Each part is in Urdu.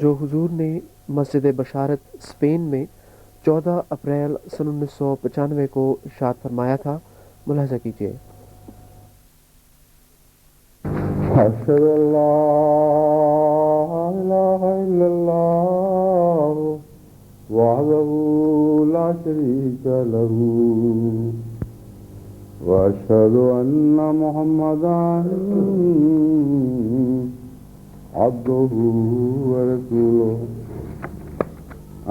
جو حضور نے مسجد بشارت اسپین میں 14 اپریل سن 1995 کو ارشاد فرمایا تھا، ملاحظہ کیجیے۔ أشهد أن لا إله إلا الله وحده لا شريك له وأشهد أن محمدا عبده ورسوله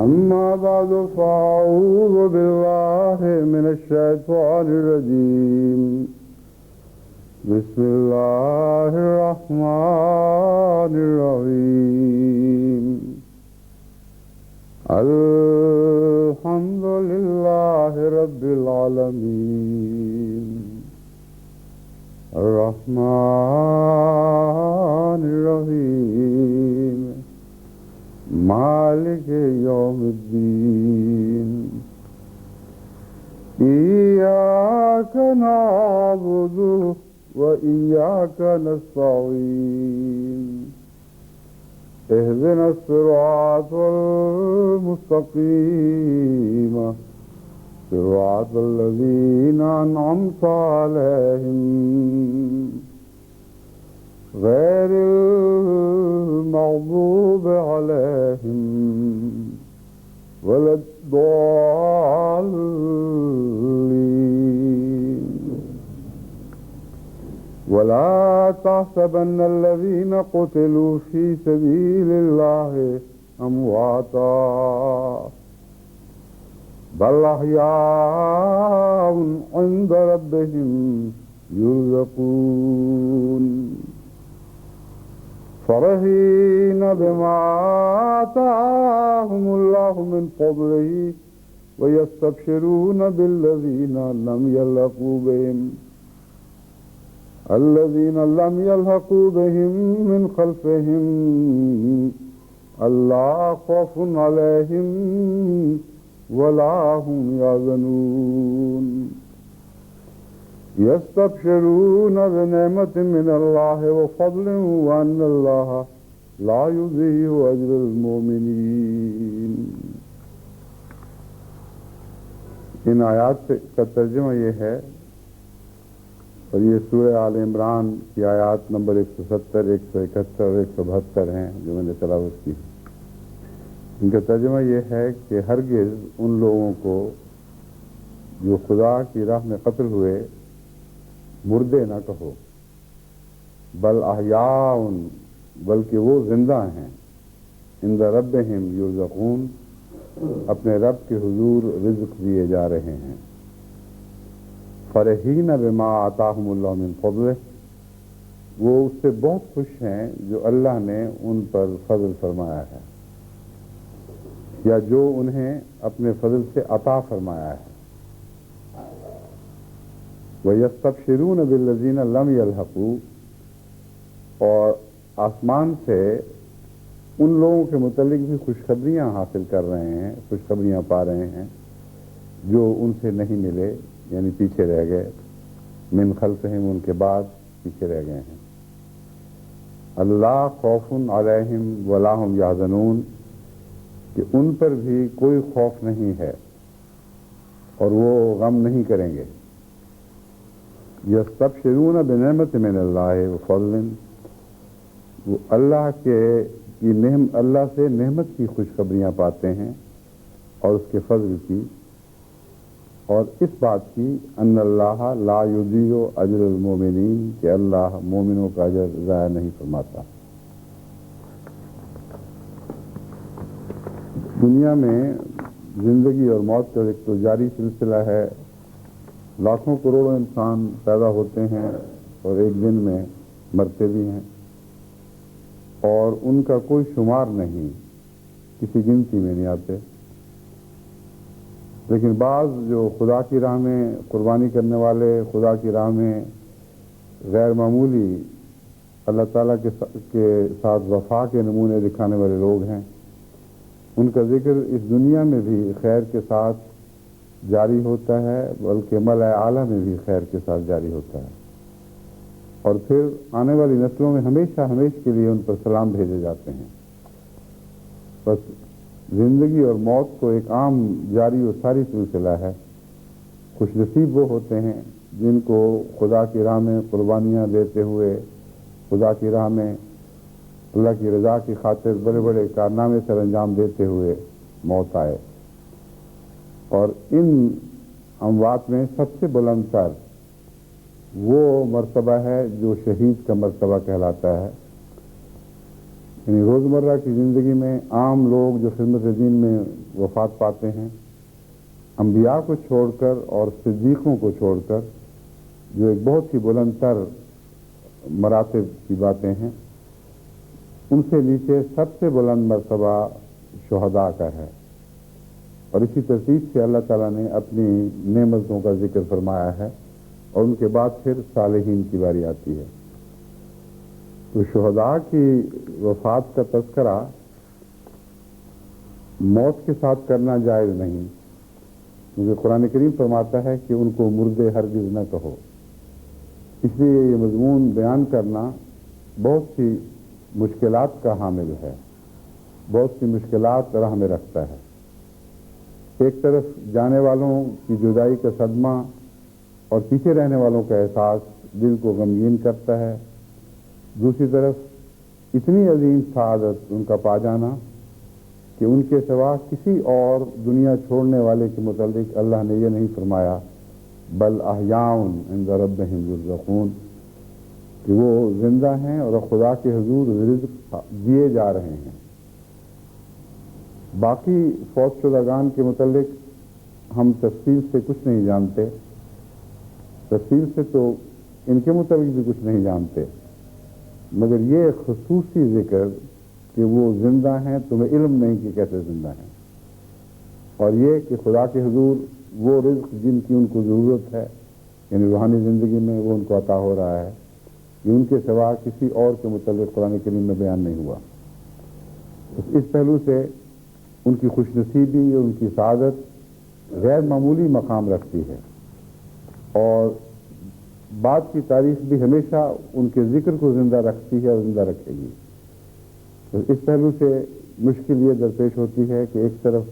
أما بعد فأعوذ بالله من الشيطان الرجيم بسم الله الرحمن الرحيم الحمد لله رب العالمين الرحمن الرحيم مالك يوم الدين إياك نعبد وإياك نستعين اهدنا الصراط المستقيم صراط الذين أنعمت عليهم غير المغضوب عليهم ولا الضالين ولا تحسبن الذين قتلوا في سبيل الله أمواتا بل أحياء عند ربهم يرزقون فرحين بما آتاهم الله من فضله ويستبشرون بالذين لم يلحقوا بهم من خلفهم ألا خوف عليهم ولا هم يحزنون يستبشرون بنعمة من الله وفضل وأن الله لا يضيع أجر المؤمنين۔ ان آیات کا ترجمہ یہ ہے، اور یہ سورہ آل عمران کی آیات نمبر 170، 171 اور 172 ہیں جو میں نے تلاوت کی۔ ان کا ترجمہ یہ ہے کہ ہرگز ان لوگوں کو جو خدا کی راہ میں قتل ہوئے مردے نہ کہو، بل احیاء، بلکہ وہ زندہ ہیں، عند ربہم یرزقون، اپنے رب کے حضور رزق دیے جا رہے ہیں۔ فرحین بما آتاہم اللہ من فضلہ، وہ اس سے بہت خوش ہیں جو اللہ نے ان پر فضل فرمایا ہے، یا جو انہیں اپنے فضل سے عطا فرمایا ہے۔ وَيَسْتَبْشِرُونَ بِالَّذِينَ لَمْ يَلْحَقُوا، اور آسمان سے ان لوگوں کے متعلق بھی خوشخبریاں حاصل کر رہے ہیں، خوشخبریاں پا رہے ہیں جو ان سے نہیں ملے، یعنی پیچھے رہ گئے، من خلفہم، ان کے بعد پیچھے رہ گئے ہیں۔ اللہ خوف علیہم ولا هم یحزنون، کہ ان پر بھی کوئی خوف نہیں ہے اور وہ غم نہیں کریں گے۔ یستبشرون بنعمت من اللہ وفضل، وہ اللہ سے نعمت کی خوشخبریاں پاتے ہیں اور اس کے فضل کی، اور اس بات کی ان اللہ لا یضیع اجر المؤمنین، کہ اللہ مومنوں کا اجر ضائع نہیں فرماتا۔ دنیا میں زندگی اور موت کا ایک تو جاری سلسلہ ہے، لاکھوں کروڑوں انسان پیدا ہوتے ہیں اور ایک دن میں مرتے بھی ہیں، اور ان کا کوئی شمار نہیں، کسی گنتی میں نہیں آتے۔ لیکن بعض جو خدا کی راہ میں قربانی کرنے والے، خدا کی راہ میں غیر معمولی اللہ تعالیٰ کے ساتھ وفا کے نمونے دکھانے والے لوگ ہیں، ان کا ذکر اس دنیا میں بھی خیر کے ساتھ جاری ہوتا ہے، بلکہ ملأ اعلیٰ میں بھی خیر کے ساتھ جاری ہوتا ہے، اور پھر آنے والی نسلوں میں ہمیشہ ہمیشہ کے لیے ان پر سلام بھیجے جاتے ہیں۔ بس زندگی اور موت کو ایک عام جاری و ساری سلسلہ ہے۔ خوش نصیب وہ ہوتے ہیں جن کو خدا کی راہ میں قربانیاں دیتے ہوئے، خدا کی راہ میں اللہ کی رضا کی خاطر بڑے بڑے کارنامے سر انجام دیتے ہوئے موت آئے۔ اور ان اموات میں سب سے بلند تر وہ مرتبہ ہے جو شہید کا مرتبہ کہلاتا ہے۔ یعنی روزمرہ کی زندگی میں عام لوگ جو خدمت دین میں وفات پاتے ہیں، انبیاء کو چھوڑ کر اور صدیقوں کو چھوڑ کر، جو ایک بہت ہی بلند تر مراتب کی باتیں ہیں، ان سے نیچے سب سے بلند مرتبہ شہداء کا ہے۔ اور اسی ترتیب سے اللہ تعالیٰ نے اپنی نعمتوں کا ذکر فرمایا ہے، اور ان کے بعد پھر صالحین کی باری آتی ہے۔ تو شہداء کی وفات کا تذکرہ موت کے ساتھ کرنا جائز نہیں، کیونکہ قرآن کریم فرماتا ہے کہ ان کو مردے ہرگز نہ کہو۔ اس لیے یہ مضمون بیان کرنا بہت سی مشکلات کا حامل ہے، بہت سی مشکلات راہ میں رکھتا ہے۔ ایک طرف جانے والوں کی جدائی کا صدمہ اور پیچھے رہنے والوں کا احساس دل کو غمگین کرتا ہے، دوسری طرف اتنی عظیم سعادت ان کا پا جانا کہ ان کے سوا کسی اور دنیا چھوڑنے والے کے متعلق اللہ نے یہ نہیں فرمایا بل احیاء عند ربہم یرزقون، کہ وہ زندہ ہیں اور خدا کے حضور رزق دیے جا رہے ہیں۔ باقی فوت شدگان کے متعلق ہم تفصیل سے کچھ نہیں جانتے، تفصیل سے تو ان کے متعلق بھی کچھ نہیں جانتے، مگر یہ خصوصی ذکر کہ وہ زندہ ہیں، تمہیں علم نہیں کہ کیسے زندہ ہیں، اور یہ کہ خدا کے حضور وہ رزق جن کی ان کو ضرورت ہے، یعنی روحانی زندگی میں وہ ان کو عطا ہو رہا ہے، یہ ان کے سوا کسی اور کے متعلق قرآن کریم میں بیان نہیں ہوا۔ اس پہلو سے ان کی خوش نصیبی اور ان کی سعادت غیر معمولی مقام رکھتی ہے، اور بعد کی تاریخ بھی ہمیشہ ان کے ذکر کو زندہ رکھتی ہے اور زندہ رکھے گی۔ اس پہلو سے مشکل یہ درپیش ہوتی ہے کہ ایک طرف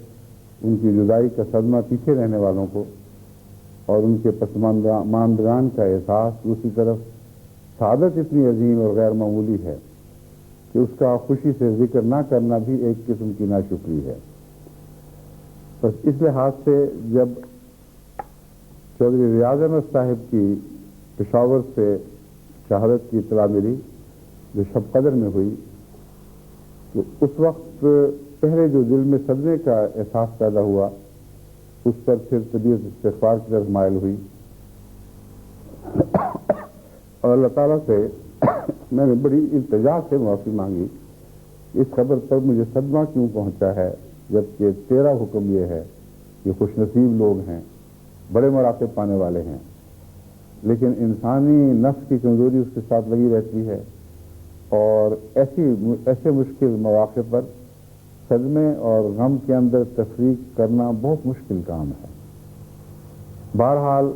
ان کی جدائی کا صدمہ پیچھے رہنے والوں کو اور ان کے پسماندگان کا احساس، دوسری طرف سعادت اتنی عظیم اور غیر معمولی ہے کہ اس کا خوشی سے ذکر نہ کرنا بھی ایک قسم کی ناشکری ہے۔ بس اس لحاظ سے جب چودھری ریاض احمد صاحب کی پشاور سے شہادت کی اطلاع ملی جو شب قدر میں ہوئی، تو اس وقت پہلے جو دل میں صدمے کا احساس پیدا ہوا، اس پر پھر طبیعت استغفار کی طرف مائل ہوئی، اور اللہ تعالیٰ سے میں نے بڑی التجا سے معافی مانگی کہ اس خبر پر مجھے صدمہ کیوں پہنچا ہے، جبکہ تیرا حکم یہ ہے کہ خوش نصیب لوگ ہیں، بڑے مراقب پانے والے ہیں، لیکن انسانی نفس کی کمزوری اس کے ساتھ لگی رہتی ہے، اور ایسے مشکل مواقع پر صدمے اور غم کے اندر تفریق کرنا بہت مشکل کام ہے۔ بہرحال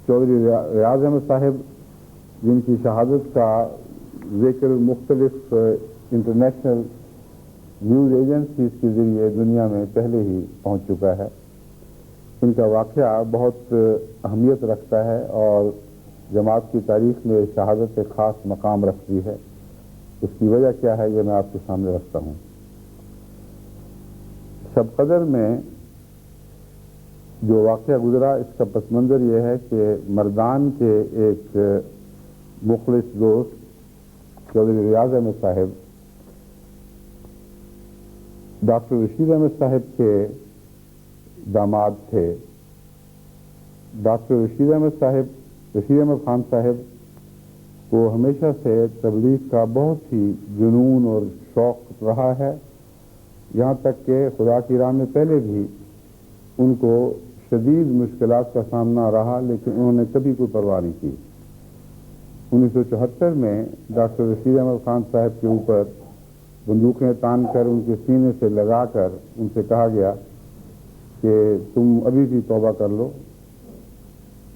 چودھری ریاض احمد صاحب، جن کی شہادت کا ذکر مختلف انٹرنیشنل نیوز ایجنسیز کے ذریعے دنیا میں پہلے ہی پہنچ چکا ہے، ان کا واقعہ بہت اہمیت رکھتا ہے اور جماعت کی تاریخ میں شہادت ایک خاص مقام رکھتی ہے۔ اس کی وجہ کیا ہے یہ میں آپ کے سامنے رکھتا ہوں۔ شب قدر میں جو واقعہ گزرا، اس کا پس منظر یہ ہے کہ مردان کے ایک مخلص دوست چودھری ریاض احمد صاحب ڈاکٹر رشید احمد صاحب کے داماد تھے۔ ڈاکٹر رشید احمد خان صاحب کو ہمیشہ سے تبلیغ کا بہت ہی جنون اور شوق رہا ہے، یہاں تک کہ خدا کی راہ میں پہلے بھی ان کو شدید مشکلات کا سامنا رہا، لیکن انہوں نے کبھی کوئی پرواہ نہیں کی۔ 1974 میں ڈاکٹر رشید احمد خان صاحب کے اوپر بندوقیں تان کر ان کے سینے سے لگا کر ان سے کہا گیا کہ تم ابھی بھی توبہ کر لو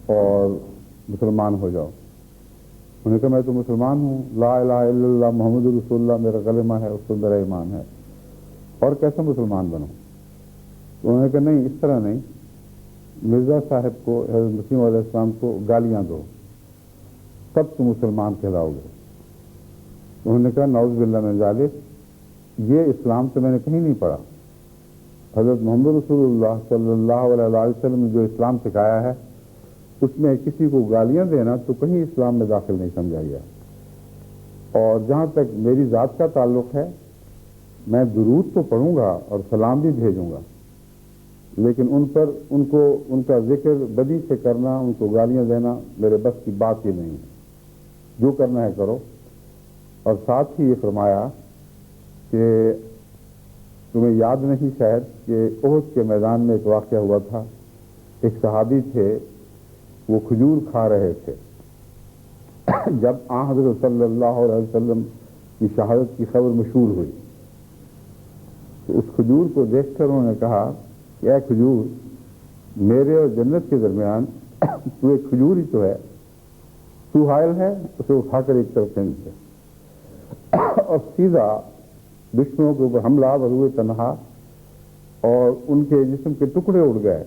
اور مسلمان ہو جاؤ۔ انہوں نے کہا میں تو مسلمان ہوں، لا الہ الا اللہ محمد رسول اللہ میرا کلمہ ہے، اس پر میرا ایمان ہے۔ اور کیسا مسلمان بنوں؟ تو انہوں نے کہا نہیں، اس طرح نہیں، مرزا صاحب کو، حضرت مسیح علیہ السلام کو گالیاں دو، تب تم مسلمان کہلاؤ گے۔ انہوں نے کہا نعوذ باللہ من ذالک، یہ اسلام تو میں نے کہیں نہیں پڑھا۔ حضرت محمد رسول اللہ صلی اللہ علیہ وسلم نے جو اسلام سکھایا ہے اس میں کسی کو گالیاں دینا تو کہیں اسلام میں داخل نہیں سمجھا گیا۔ اور جہاں تک میری ذات کا تعلق ہے، میں درود تو پڑھوں گا اور سلام بھی بھیجوں گا، لیکن ان کا ذکر بدی سے کرنا، ان کو گالیاں دینا میرے بس کی بات ہی نہیں ہے۔ جو کرنا ہے کرو۔ اور ساتھ ہی یہ فرمایا کہ تمہیں یاد نہیں شاید کہ احد کے میدان میں ایک واقعہ ہوا تھا، ایک صحابی تھے، وہ کھجور کھا رہے تھے، جب حضرت صلی اللہ علیہ وسلم کی شہادت کی خبر مشہور ہوئی تو اس کھجور کو دیکھ کر انہوں نے کہا کہ اے کھجور، میرے اور جنت کے درمیان تو ایک کھجور ہی تو ہے، تو حائل ہے، اسے اٹھا کر ایک طرف پھینک دے۔ اور سیدھا دشمنوں کے اوپر حملہ ہوئے تنہا، اور ان کے جسم کے ٹکڑے اڑ گئے،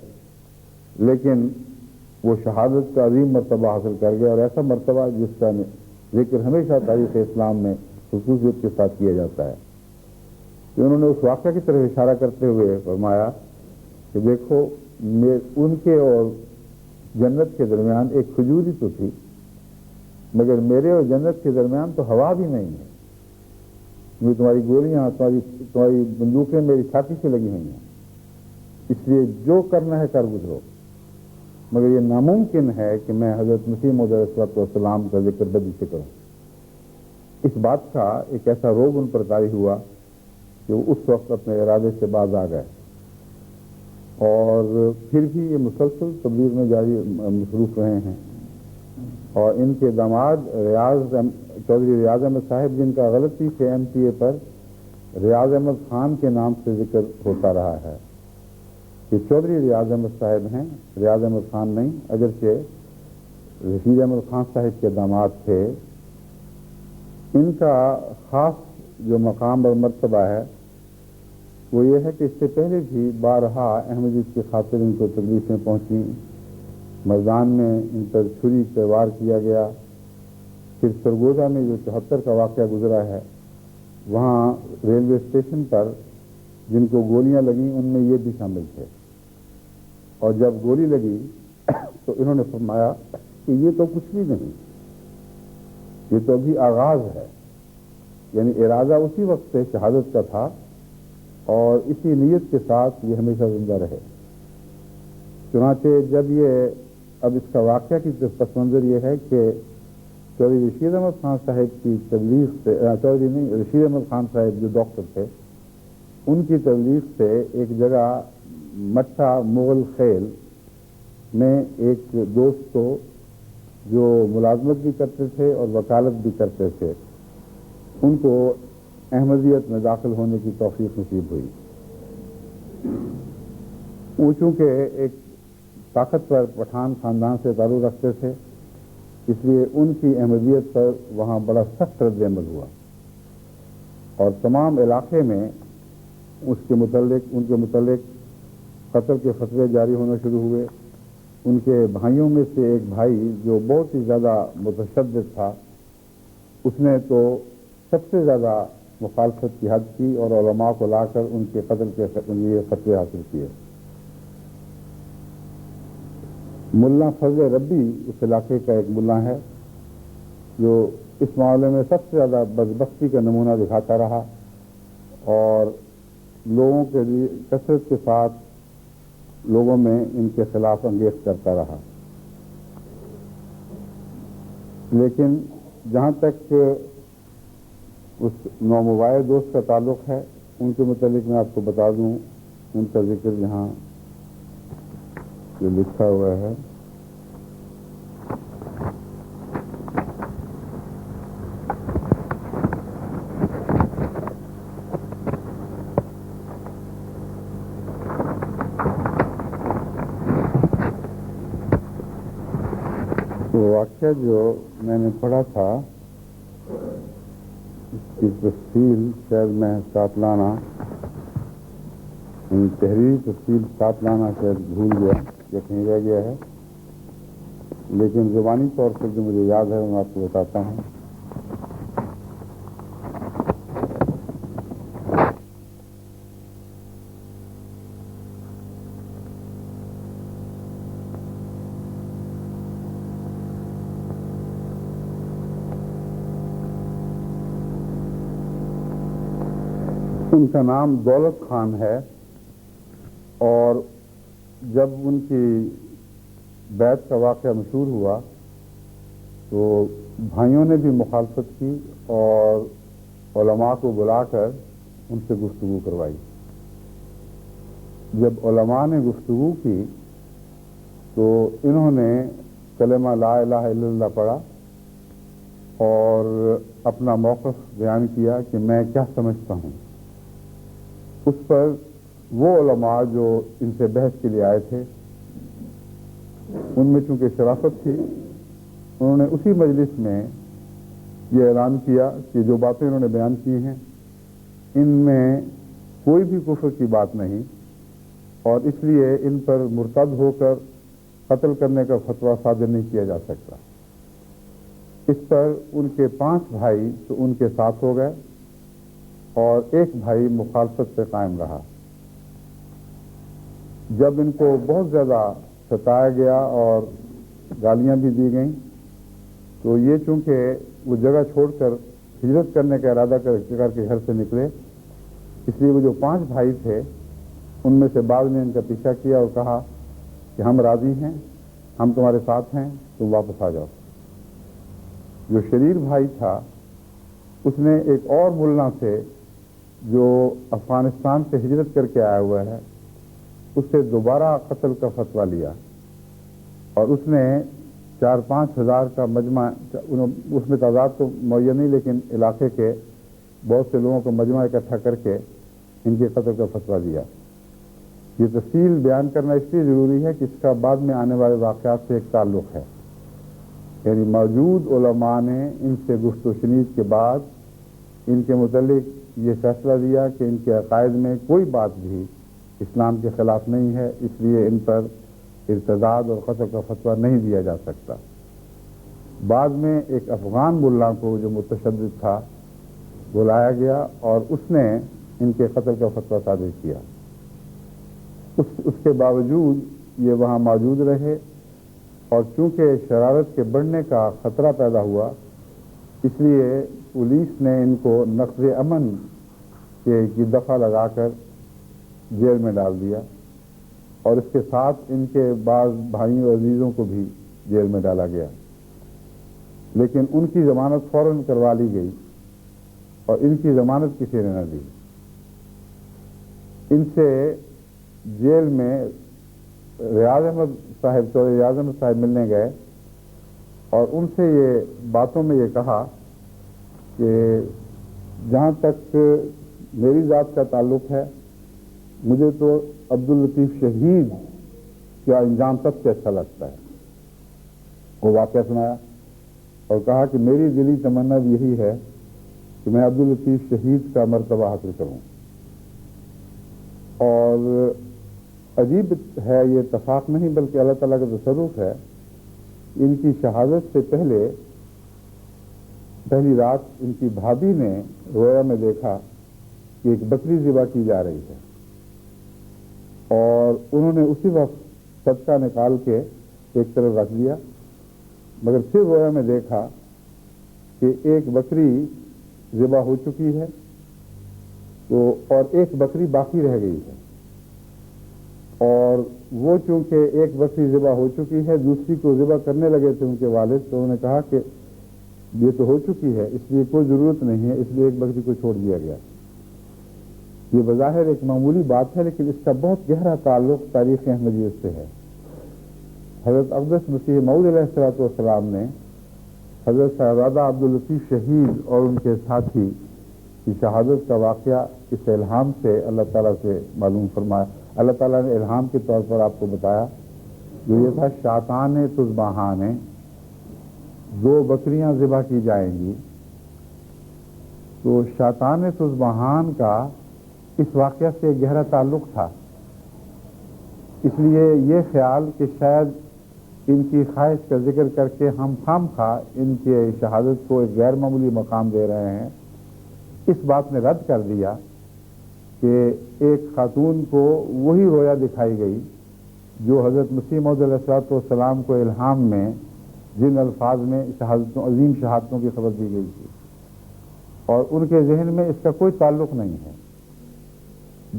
لیکن وہ شہادت کا عظیم مرتبہ حاصل کر گیا، اور ایسا مرتبہ جس کا ذکر ہمیشہ تاریخ اسلام میں خصوصیت کے ساتھ کیا جاتا ہے۔ کہ انہوں نے اس واقعہ کی طرف اشارہ کرتے ہوئے فرمایا کہ دیکھو، ان کے اور جنت کے درمیان ایک کھجور ہی تو تھی، مگر میرے اور جنت کے درمیان تو ہوا بھی نہیں ہے۔ یہ تمہاری گولیاں، تمہاری بندوقیں میری چھاتی سے لگی ہوئی ہیں، اس لیے جو کرنا ہے کر گزرو، مگر یہ ناممکن ہے کہ میں حضرت مسیح موعود علیہ السلام کا ذکر بدی سے کروں۔ اس بات کا ایک ایسا روگ ان پر طاری ہوا کہ وہ اس وقت اپنے ارادے سے باز آ گئے، اور پھر بھی یہ مسلسل تبلیغ میں جاری مصروف رہے ہیں۔ اور ان کے داماد چودھری ریاض احمد صاحب، جن کا غلطی سے MTA پر ریاض احمد خان کے نام سے ذکر ہوتا رہا ہے، یہ چودھری ریاض احمد صاحب ہیں، ریاض احمد خان نہیں، اگرچہ رشید احمد خان صاحب کے داماد تھے۔ ان کا خاص جو مقام اور مرتبہ ہے وہ یہ ہے کہ اس سے پہلے بھی بارہا احمدیت کی خاطر ان کو تکلیفیں پہنچیں، میدان میں ان پر چھری سے وار کیا گیا۔ پھر سرگودا میں جو 74 کا واقعہ گزرا ہے، وہاں ریلوے اسٹیشن پر جن کو گولیاں لگیں ان میں یہ بھی شامل تھے، اور جب گولی لگی تو انہوں نے فرمایا کہ یہ تو کچھ بھی نہیں، یہ تو ابھی آغاز ہے۔ یعنی ارادہ اسی وقت سے شہادت کا تھا، اور اسی نیت کے ساتھ یہ ہمیشہ زندہ رہے۔ چنانچہ جب اب اس کا واقعہ کی پس منظر یہ ہے کہ چودھری رشید احمد خان صاحب کی تبلیغ سے، رشید احمد خان صاحب جو ڈاکٹر تھے، ان کی تبلیغ سے ایک جگہ مٹھا مغل خیل میں ایک دوست کو، جو ملازمت بھی کرتے تھے اور وکالت بھی کرتے تھے، ان کو احمدیت میں داخل ہونے کی توفیق نصیب ہوئی۔ وہ چونکہ ایک طاقتور پٹھان خاندان سے تعلق رکھتے تھے، اس لیے ان کی احمدیت پر وہاں بڑا سخت رد عمل ہوا، اور تمام علاقے میں ان کے متعلق قتل کے فتوے جاری ہونا شروع ہوئے۔ ان کے بھائیوں میں سے ایک بھائی جو بہت ہی زیادہ متشدد تھا، اس نے تو سب سے زیادہ مخالفت کی حد کی، اور علماء کو لا کر ان کے قتل کے لیے فتوے حاصل کیے۔ ملا فضل ربی اس علاقے کا ایک ملا ہے جو اس معاملے میں سب سے زیادہ بدبختی کا نمونہ دکھاتا رہا، اور لوگوں کے لیے کثرت کے ساتھ لوگوں میں ان کے خلاف انگیز کرتا رہا۔ لیکن جہاں تک اس نوموائے دوست کا تعلق ہے، ان کے متعلق میں آپ کو بتا دوں، ان کا ذکر یہاں جو لکھا ہوا ہے، وہ واقعہ جو میں نے پڑھا تھا اس کی تفصیل شاید میں ساتھ لانا تحریری تفصیل ساتھ لانا شاید بھول گیا یا کہیں رہ گیا ہے، لیکن زبانی طور پر جو مجھے یاد ہے وہ میں آپ کو بتاتا ہوں۔ ان کا نام دولت خان ہے، اور جب ان کی بیعت کا واقعہ مشہور ہوا تو بھائیوں نے بھی مخالفت کی اور علماء کو بلا کر ان سے گفتگو کروائی۔ جب علماء نے گفتگو کی تو انہوں نے کلمہ لا الہ الا اللہ پڑھا اور اپنا موقف بیان کیا کہ میں کیا سمجھتا ہوں۔ اس پر وہ علماء جو ان سے بحث کے لیے آئے تھے، ان میں چونکہ شرافت تھی، انہوں نے اسی مجلس میں یہ اعلان کیا کہ جو باتیں انہوں نے بیان کی ہیں ان میں کوئی بھی کفر کی بات نہیں، اور اس لیے ان پر مرتد ہو کر قتل کرنے کا فتویٰ صادر نہیں کیا جا سکتا۔ اس پر ان کے 5 بھائی تو ان کے ساتھ ہو گئے اور ایک بھائی مخالفت پہ قائم رہا۔ جب ان کو بہت زیادہ ستایا گیا اور گالیاں بھی دی گئیں تو یہ چونکہ وہ جگہ چھوڑ کر ہجرت کرنے کا ارادہ کر کے گھر سے نکلے، اس لیے وہ جو 5 بھائی تھے ان میں سے بعض نے ان کا پیچھا کیا اور کہا کہ ہم راضی ہیں، ہم تمہارے ساتھ ہیں، تم واپس آ جاؤ۔ جو شریر بھائی تھا اس نے ایک اور ملا سے جو افغانستان سے ہجرت کر کے آیا ہوا ہے اس سے دوبارہ قتل کا فتویٰ لیا، اور اس نے 4-5 ہزار کا مجمع، اس میں تعداد تو معین نہیں لیکن علاقے کے بہت سے لوگوں کو مجمع اکٹھا کر کے ان کے قتل کا فتویٰ دیا۔ یہ تفصیل بیان کرنا اس لیے ضروری ہے کہ اس کا بعد میں آنے والے واقعات سے ایک تعلق ہے، یعنی موجود علماء نے ان سے گفت و شنید کے بعد ان کے متعلق یہ فیصلہ دیا کہ ان کے عقائد میں کوئی بات بھی اسلام کے خلاف نہیں ہے، اس لیے ان پر ارتداد اور قتل کا فتویٰ نہیں دیا جا سکتا۔ بعد میں ایک افغان ملا کو جو متشدد تھا بلایا گیا اور اس نے ان کے قتل کا فتویٰ صادر کیا۔ اس کے باوجود یہ وہاں موجود رہے، اور چونکہ شرارت کے بڑھنے کا خطرہ پیدا ہوا اس لیے پولیس نے ان کو نقض امن کی دفعہ لگا کر جیل میں ڈال دیا، اور اس کے ساتھ ان کے بعض بھائیوں عزیزوں کو بھی جیل میں ڈالا گیا، لیکن ان کی ضمانت فوراً کروا لی گئی اور ان کی ضمانت کسی نے نہ دی۔ ان سے جیل میں ریاض احمد صاحب چودھری ریاض احمد صاحب ملنے گئے اور ان سے یہ باتوں میں یہ کہا کہ جہاں تک میری ذات کا تعلق ہے مجھے تو عبداللطیف شہید کا انجام سب سے اچھا لگتا ہے۔ وہ واقعہ سنایا اور کہا کہ میری دلی تمنا بھی یہی ہے کہ میں عبداللطیف شہید کا مرتبہ حاصل کروں، اور عجیب ہے یہ اتفاق نہیں بلکہ اللہ تعالیٰ کا تصرف ہے، ان کی شہادت سے پہلی رات ان کی بھابھی نے رویا میں دیکھا کہ ایک بکری ذبح کی جا رہی ہے، اور انہوں نے اسی وقت صدقہ نکال کے ایک طرف رکھ دیا، مگر پھر رویا میں دیکھا کہ ایک بکری ذبح ہو چکی ہے اور ایک بکری باقی رہ گئی ہے، اور وہ چونکہ ایک بکری ذبح ہو چکی ہے دوسری کو ذبح کرنے لگے تھے ان کے والد، تو انہوں نے کہا کہ یہ تو ہو چکی ہے اس لیے کوئی ضرورت نہیں ہے، اس لیے ایک بکری کو چھوڑ دیا گیا۔ یہ بظاہر ایک معمولی بات ہے لیکن اس کا بہت گہرا تعلق تاریخ احمدیت سے ہے۔ حضرت اقدس مسیح موعود علیہ السلام نے حضرت صاحبزادہ عبداللطیف شہید اور ان کے ساتھی کی شہادت کا واقعہ اس الہام سے اللہ تعالیٰ سے معلوم فرمایا۔ اللہ تعالیٰ نے الہام کے طور پر آپ کو بتایا، جو یہ تھا شاطان تذبحان، 2 بکریاں ذبح کی جائیں گی۔ تو شاطان تذبحان کا اس واقعہ سے گہرا تعلق تھا، اس لیے یہ خیال کہ شاید ان کی خواہش کا ذکر کر کے ہم خام خواہ ان کے شہادت کو ایک غیر معمولی مقام دے رہے ہیں، اس بات نے رد کر دیا کہ ایک خاتون کو وہی رویا دکھائی گئی جو حضرت مسیح موعود علیہ السلام کو الہام میں جن الفاظ میں شہادتوں، عظیم شہادتوں کی خبر دی گئی تھی، اور ان کے ذہن میں اس کا کوئی تعلق نہیں ہے۔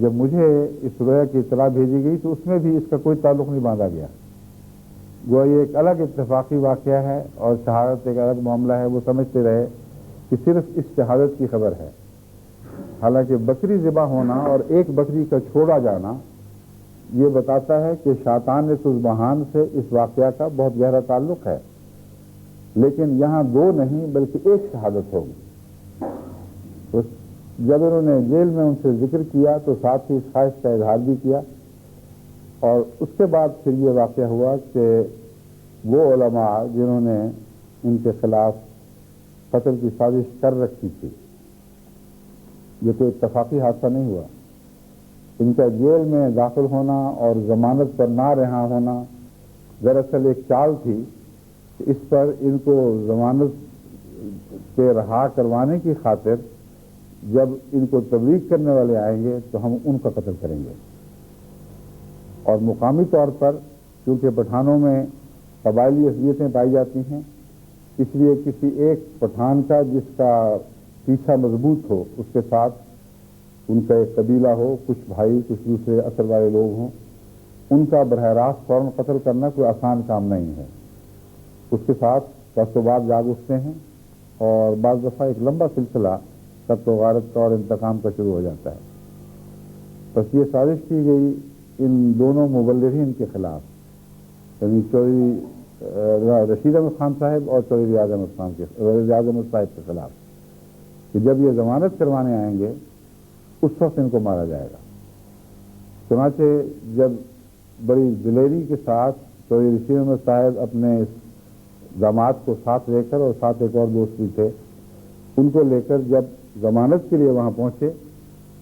جب مجھے اس رویا کی اطلاع بھیجی گئی تو اس میں بھی اس کا کوئی تعلق نہیں باندھا گیا، گویا یہ ایک الگ اتفاقی واقعہ ہے اور شہادت ایک الگ معاملہ ہے۔ وہ سمجھتے رہے کہ صرف اس شہادت کی خبر ہے، حالانکہ بکری ذبح ہونا اور ایک بکری کا چھوڑا جانا یہ بتاتا ہے کہ شیطان سزبہان سے اس واقعہ کا بہت گہرا تعلق ہے، لیکن یہاں دو نہیں بلکہ ایک شہادت ہوگی۔ تو جب انہوں نے جیل میں ان سے ذکر کیا تو ساتھ ہی اس خواہش کا اظہار بھی کیا، اور اس کے بعد پھر یہ واقعہ ہوا کہ وہ علماء جنہوں نے ان کے خلاف قتل کی سازش کر رکھی تھی، یہ کوئی اتفاقی حادثہ نہیں ہوا، ان کا جیل میں داخل ہونا اور ضمانت پر نہ رہا ہونا دراصل ایک چال تھی کہ اس پر ان کو ضمانت کے رہا کروانے کی خاطر جب ان کو تبلیغ کرنے والے آئیں گے تو ہم ان کا قتل کریں گے۔ اور مقامی طور پر چونکہ پٹھانوں میں قبائلی اصلیتیں پائی جاتی ہیں، اس لیے کسی ایک پٹھان کا جس کا پیچھا مضبوط ہو، اس کے ساتھ ان کا ایک قبیلہ ہو، کچھ بھائی کچھ دوسرے اثر والے لوگ ہوں، ان کا براہ راست فوراً قتل کرنا کوئی آسان کام نہیں ہے۔ اس کے ساتھ پس و بعد جاگ اٹھتے ہیں اور بعض دفعہ ایک لمبا سلسلہ قتل و غارت کا اور انتقام کا شروع ہو جاتا ہے۔ بس یہ سازش کی گئی ان دونوں مبلغین کے خلاف، یعنی چودھری رشید احمد خان صاحب اور چودھری ریاض احمد صاحب کے خلاف، کہ جب یہ ضمانت کروانے آئیں گے اس وقت ان کو مارا جائے گا۔ چنانچہ جب بڑی دلیری کے ساتھ چودھری رشید احمد صاحب اپنے اس داماد کو ساتھ لے کر، اور ساتھ ایک اور دوست بھی تھے، ان کو لے کر جب ضمانت کے لیے وہاں پہنچے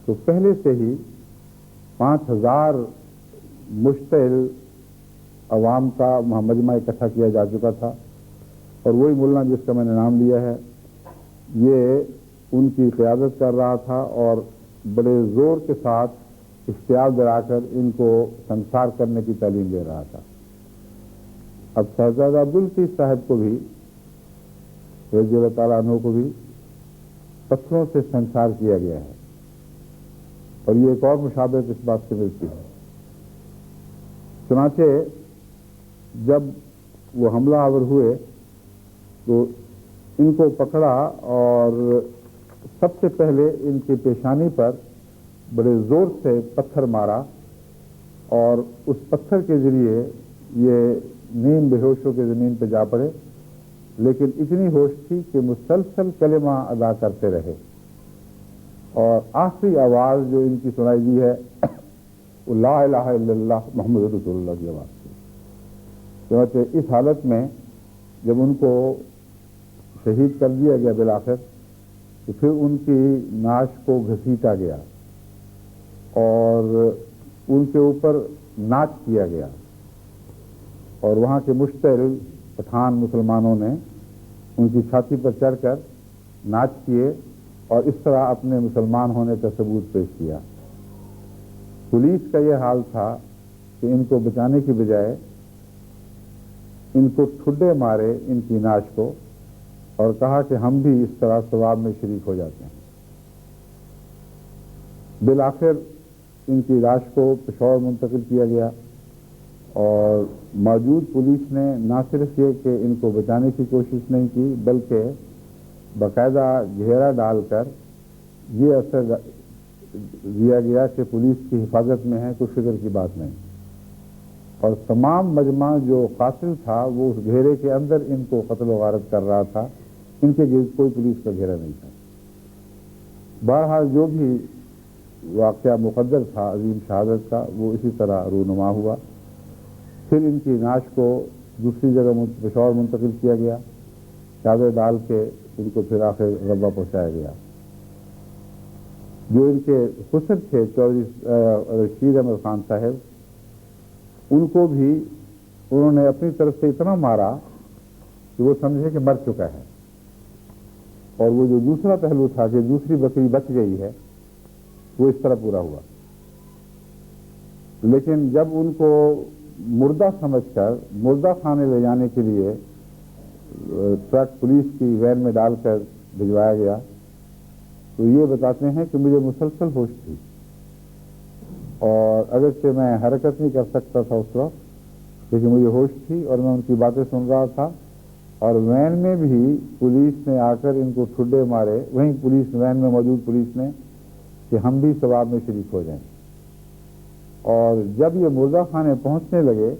تو پہلے سے ہی 5000 مشتعل عوام کا وہاں مجمع اکٹھا کیا جا چکا تھا، اور وہی ملا جس کا میں نے نام لیا ہے یہ ان کی قیادت کر رہا تھا اور بڑے زور کے ساتھ اشتعال دلا کر ان کو سنسار کرنے کی تعلیم دے رہا تھا۔ اب شہزادہ عبدالعزیز صاحب کو بھی رضی اللہ تعالیٰ عنہ کو بھی پتھروں سے سنسار کیا گیا ہے، اور یہ ایک اور مشابہت اس بات سے ملتی ہے۔ چنانچہ جب وہ حملہ آور ہوئے تو ان کو پکڑا اور سب سے پہلے ان کی پیشانی پر بڑے زور سے پتھر مارا، اور اس پتھر کے ذریعے یہ نیم بے ہوش ہو کے زمین پہ جا پڑے، لیکن اتنی ہوش تھی کہ مسلسل کلمہ ادا کرتے رہے، اور آخری آواز جو ان کی سنائی دی ہے وہ لا الہ الا اللہ محمد رسول اللہ کی آواز تھی۔ چنانچہ اس حالت میں جب ان کو شہید کر دیا گیا بالآخر، تو پھر ان کی نعش کو گھسیٹا گیا اور ان کے اوپر ناچ کیا گیا، اور وہاں کے مشتعل پٹھان مسلمانوں نے ان کی چھاتی پر چڑھ کر ناچ کیے اور اس طرح اپنے مسلمان ہونے کا ثبوت پیش کیا۔ پولیس کا یہ حال تھا کہ ان کو بچانے کی بجائے ان کو ٹھڈے مارے ان کی ناچ کو، اور کہا کہ ہم بھی اس طرح ثواب میں شریک ہو جاتے ہیں۔ بالآخر ان کی لاش کو پشاور منتقل کیا گیا، اور موجود پولیس نے نہ صرف یہ کہ ان کو بچانے کی کوشش نہیں کی بلکہ باقاعدہ گھیرا ڈال کر یہ اثر دیا گیا کہ پولیس کی حفاظت میں ہے، کوئی فکر کی بات نہیں، اور تمام مجمع جو قاتل تھا وہ اس گھیرے کے اندر ان کو قتل و غارت کر رہا تھا، ان کے گرد کوئی پولیس کا گھیرا نہیں تھا۔ بہرحال جو بھی واقعہ مقدر تھا عظیم شہادت کا وہ اسی طرح رونما ہوا۔ پھر ان کی نعش کو دوسری جگہ پشاور منتقل کیا گیا، چادر ڈال کے ان کو پھر آخر ربا پہنچایا گیا۔ جو ان کے خسر تھے چودھری رشید احمد خان صاحب، ان کو بھی انہوں نے اپنی طرف سے اتنا مارا کہ وہ سمجھے کہ مر چکا ہے، اور وہ جو دوسرا پہلو تھا کہ دوسری بکری بچ گئی ہے، وہ اس طرح پورا ہوا۔ لیکن جب ان کو مردہ سمجھ کر مردہ خانے لے جانے کے لیے ٹرک پولیس کی وین میں ڈال کر بھجوایا گیا تو یہ بتاتے ہیں کہ مجھے مسلسل ہوش تھی، اور اگرچہ میں حرکت نہیں کر سکتا تھا اس وقت، لیکن مجھے ہوش تھی اور میں ان کی باتیں سن رہا تھا، اور وین میں بھی پولیس نے آ کر ان کو ٹھڈے مارے، وہیں پولیس وین میں موجود پولیس نے، کہ ہم بھی ثواب میں شریک ہو جائیں۔ اور جب یہ مردہ خانے پہنچنے لگے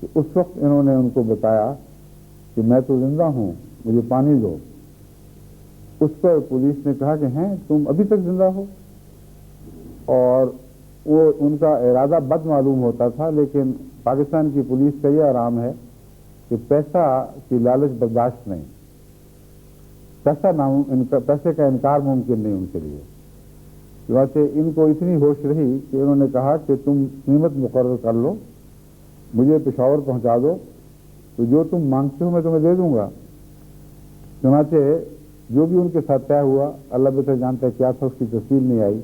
تو اس وقت انہوں نے ان کو بتایا کہ میں تو زندہ ہوں، مجھے پانی دو۔ اس پر پولیس نے کہا کہ ہیں تم ابھی تک زندہ ہو، اور وہ ان کا ارادہ بد معلوم ہوتا تھا، لیکن پاکستان کی پولیس کا یہ آرام ہے کہ پیسہ کی لالچ برداشت نہیں، پیسے کا انکار ممکن نہیں ان کے لیے۔ چنانچہ ان کو اتنی ہوش رہی کہ انہوں نے کہا کہ تم قیمت مقرر کر لو، مجھے پشاور پہنچا دو، تو جو تم مانگتے ہو میں تمہیں دے دوں گا۔ چنانچہ جو بھی ان کے ساتھ طے ہوا، اللہ بہتر جانتا ہے کیا تھا، اس کی تفصیل نہیں آئی،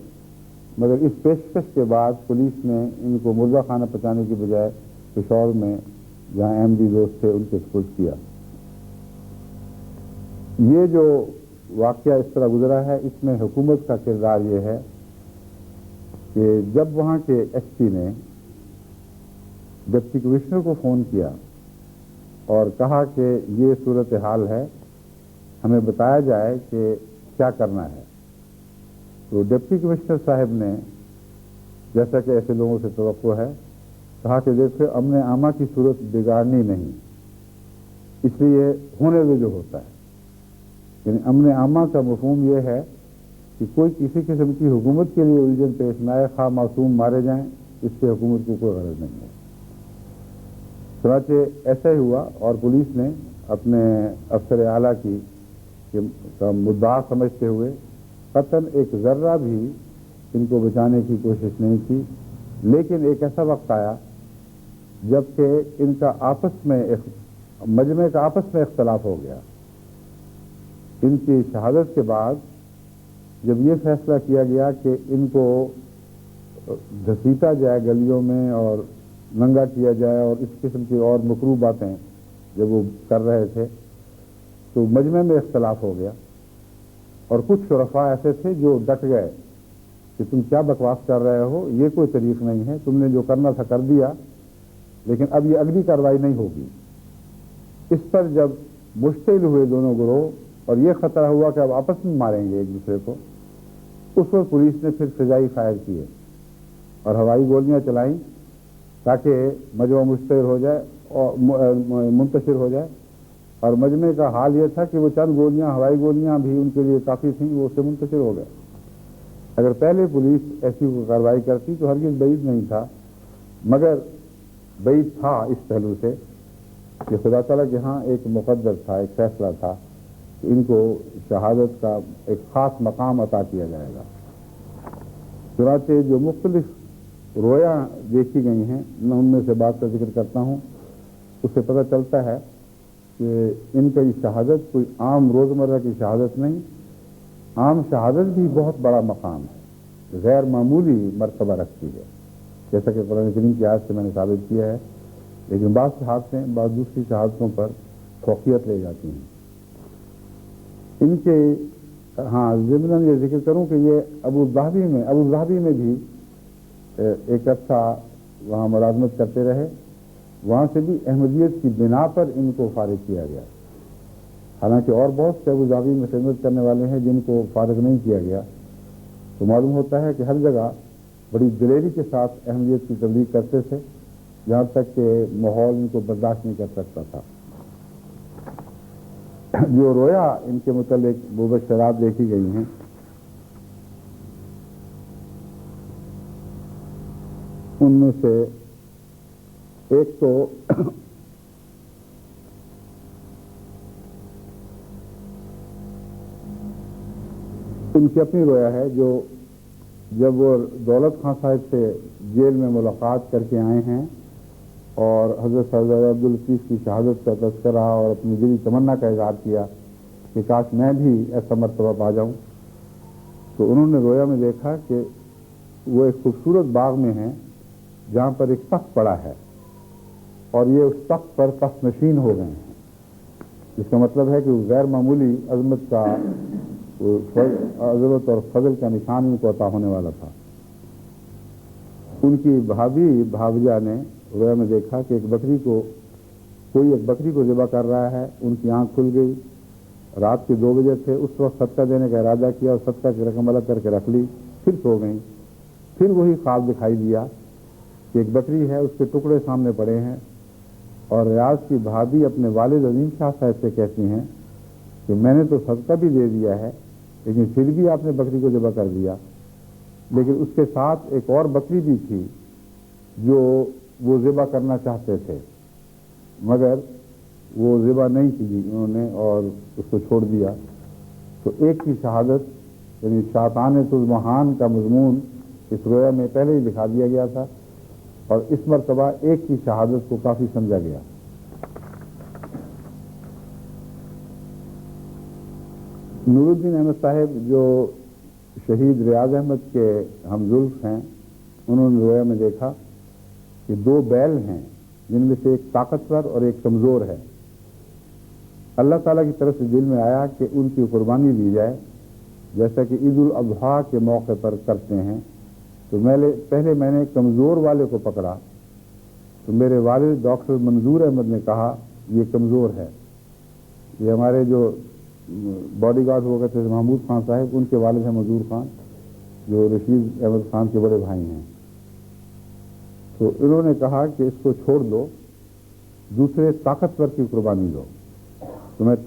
مگر اس پیشکش کے بعد پولیس نے ان کو مردہ خانہ پہنچانے کی بجائے پشاور میں جہاں احمدی دوست تھے ان کے سپرد کیا۔ یہ جو واقعہ اس طرح گزرا ہے، اس میں حکومت کا کردار یہ ہے کہ جب وہاں کے ایس پی نے ڈپٹی کمشنر کو فون کیا اور کہا کہ یہ صورتحال ہے، ہمیں بتایا جائے کہ کیا کرنا ہے، تو ڈپٹی کمشنر صاحب نے، جیسا کہ ایسے لوگوں سے توقع ہے، کہا کہ دیکھو امن عامہ کی صورت بگاڑنی نہیں، اس لیے ہونے دے جو ہوتا ہے۔ یعنی امن عامہ کا مفہوم یہ ہے کہ کوئی کسی قسم کی حکومت کے لیے الجھن پیش نہ آئے، خواہ معصوم مارے جائیں، اس سے حکومت کو کوئی غرض نہیں ہے۔ چنانچہ ایسا ہی ہوا، اور پولیس نے اپنے افسر اعلیٰ کی مدعا سمجھتے ہوئے قطعاً ایک ذرہ بھی ان کو بچانے کی کوشش نہیں کی، لیکن ایک ایسا وقت آیا جبکہ ان کا آپس میں مجمع کا آپس میں اختلاف ہو گیا۔ ان کی شہادت کے بعد جب یہ فیصلہ کیا گیا کہ ان کو گھسیٹا جائے گلیوں میں اور ننگا کیا جائے اور اس قسم کی اور مکروہ باتیں جب وہ کر رہے تھے، تو مجمع میں اختلاف ہو گیا، اور کچھ شرفاء ایسے تھے جو ڈٹ گئے کہ تم کیا بکواس کر رہے ہو، یہ کوئی طریق نہیں ہے، تم نے جو کرنا تھا کر دیا، لیکن اب یہ اگلی کارروائی نہیں ہوگی۔ اس پر جب مشتعل ہوئے دونوں گروہ اور یہ خطرہ ہوا کہ اب آپس میں ماریں گے ایک دوسرے کو، اس وقت پولیس نے پھر فضائی فائر کیے اور ہوائی گولیاں چلائیں تاکہ مجمع مشتعل ہو جائے اور منتشر ہو جائے، اور مجمع کا حال یہ تھا کہ وہ چند گولیاں، ہوائی گولیاں بھی ان کے لیے کافی تھیں، وہ اس سے منتشر ہو گئے۔ اگر پہلے پولیس ایسی کارروائی کرتی تو ہرگز بعید نہیں تھا، مگر بعید تھا اس پہلو سے کہ خدا تعالیٰ کے ہاں ایک مقدر تھا، ایک فیصلہ تھا کہ ان کو شہادت کا ایک خاص مقام عطا کیا جائے گا۔ چنانچہ جو مختلف رویا دیکھی گئی ہیں، میں ان میں سے بات کا ذکر کرتا ہوں، اس سے پتہ چلتا ہے کہ ان کا یہ شہادت کوئی عام روزمرہ کی شہادت نہیں، عام شہادت بھی بہت بڑا مقام ہے، غیر معمولی مرتبہ رکھتی ہے، جیسا کہ قرآن کریم کی آیت سے میں نے ثابت کیا ہے، لیکن بعض شہادتیں بعض دوسری شہادتوں پر فوقیت لے جاتی ہیں۔ ان کے ضمن یہ ذکر کروں کہ یہ ابو ظہبی میں بھی ایک عرصہ وہاں ملازمت کرتے رہے، وہاں سے بھی احمدیت کی بنا پر ان کو فارغ کیا گیا، حالانکہ اور بہت سے ابو ظہبی میں خدمت کرنے والے ہیں جن کو فارغ نہیں کیا گیا۔ تو معلوم ہوتا ہے کہ ہر جگہ بڑی دلیری کے ساتھ احمدیت کی تبلیغ کرتے تھے، جہاں تک کہ ماحول ان کو برداشت نہیں کر سکتا تھا۔ جو رویا ان کے متعلق مبشرات دیکھی گئی ہیں، ان میں سے ایک تو ان کی اپنی رویا ہے، جو جب وہ دولت خان صاحب سے جیل میں ملاقات کر کے آئے ہیں اور حضرت صاحبزادہ عبداللطیف کی شہادت کا تذکرہ اور اپنی دلی تمنا کا اظہار کیا کہ کاش میں بھی ایسا مرتبہ پا جاؤں، تو انہوں نے رویا میں دیکھا کہ وہ ایک خوبصورت باغ میں ہیں جہاں پر ایک تخت پڑا ہے اور یہ اس تخت پر تخت نشین ہو گئے ہیں، جس کا مطلب ہے کہ وہ غیر معمولی عظمت اور فضل کا نشان ان کو عطا ہونے والا تھا۔ ان کی بھابجا نے رویا میں دیکھا کہ کوئی ایک بکری کو ذبح کر رہا ہے، ان کی آنکھ کھل گئی، رات کے 2 بجے تھے، اس وقت صدقہ دینے کا ارادہ کیا اور صدقہ کی رقم الگ کر کے رکھ لی، پھر سو گئیں، پھر وہی خواب دکھائی دیا کہ ایک بکری ہے، اس کے ٹکڑے سامنے پڑے ہیں، اور ریاض کی بھابھی اپنے والد عظیم شاہ صاحب سے کہتی ہیں کہ میں نے تو صدقہ بھی دے دیا ہے لیکن پھر بھی آپ نے بکری کو ذبح کر دیا، لیکن اس کے ساتھ ایک اور بکری بھی تھی جو وہ ذبح کرنا چاہتے تھے مگر وہ ذبح نہیں کی انہوں نے اور اس کو چھوڑ دیا۔ تو ایک کی شہادت یعنی شاطان تزمحان کا مضمون اس رویا میں پہلے ہی دکھا دیا گیا تھا، اور اس مرتبہ ایک کی شہادت کو کافی سمجھا گیا۔ نور الدین احمد صاحب جو شہید ریاض احمد کے ہم زلف ہیں، انہوں نے رویا میں دیکھا کہ 2 بیل ہیں جن میں سے ایک طاقتور اور ایک کمزور ہے۔ اللہ تعالیٰ کی طرف سے دل میں آیا کہ ان کی قربانی دی جائے جیسا کہ عید الاضحیٰ کے موقع پر کرتے ہیں، تو پہلے میں نے کمزور والے کو پکڑا تو میرے والد ڈاکٹر منظور احمد نے کہا یہ کمزور ہے۔ یہ ہمارے جو باڈی گارڈ ہوا کرتے تھے محمود خان صاحب، ان کے والد ہیں منظور خان جو رشید احمد خان کے بڑے بھائی ہیں، تو انہوں نے کہا کہ اس کو چھوڑ دو، دوسرے طاقتور کی قربانی دو۔ تو میں نے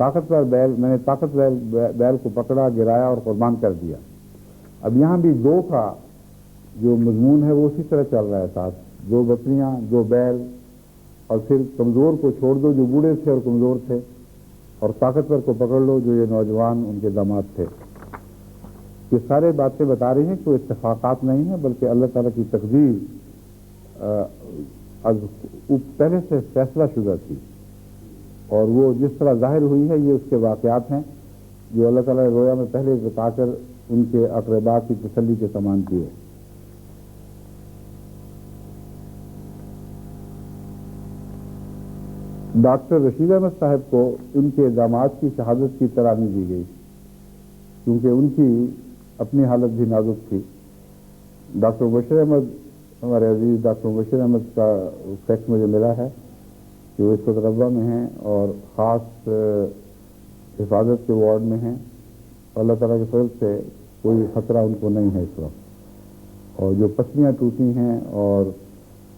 طاقتور بیل کو پکڑا، گرایا اور قربان کر دیا۔ اب یہاں بھی 2 کا جو مضمون ہے وہ اسی طرح چل رہا ہے، ساتھ 2 بکریاں 2 بیل، اور پھر کمزور کو چھوڑ دو جو بوڑھے تھے اور کمزور تھے، اور طاقتور کو پکڑ لو جو یہ نوجوان ان کے داماد تھے۔ یہ سارے باتیں بتا رہی ہیں کہ وہ اتفاقات نہیں ہیں بلکہ اللہ تعالیٰ کی تقدیر پہلے سے فیصلہ شدہ تھی، اور وہ جس طرح ظاہر ہوئی ہے یہ اس کے واقعات ہیں جو اللہ تعالیٰ نے رویا میں پہلے بتا کر ان کے اقربا کی تسلی کے سامان کیے۔ ڈاکٹر رشید احمد صاحب کو ان کے داماد کی شہادت کی طرح نہیں دی گئی کیونکہ ان کی اپنی حالت بھی نازک تھی۔ ڈاکٹر مبشر احمد، ہمارے عزیز ڈاکٹر مبشر احمد کا فیکٹ مجھے ملا ہے کہ وہ اس وقت ربوہ میں ہیں اور خاص حفاظت کے وارڈ میں ہیں، اللہ تعالیٰ کے فضل سے کوئی خطرہ ان کو نہیں ہے اس وقت، اور جو پسلیاں ٹوٹی ہیں اور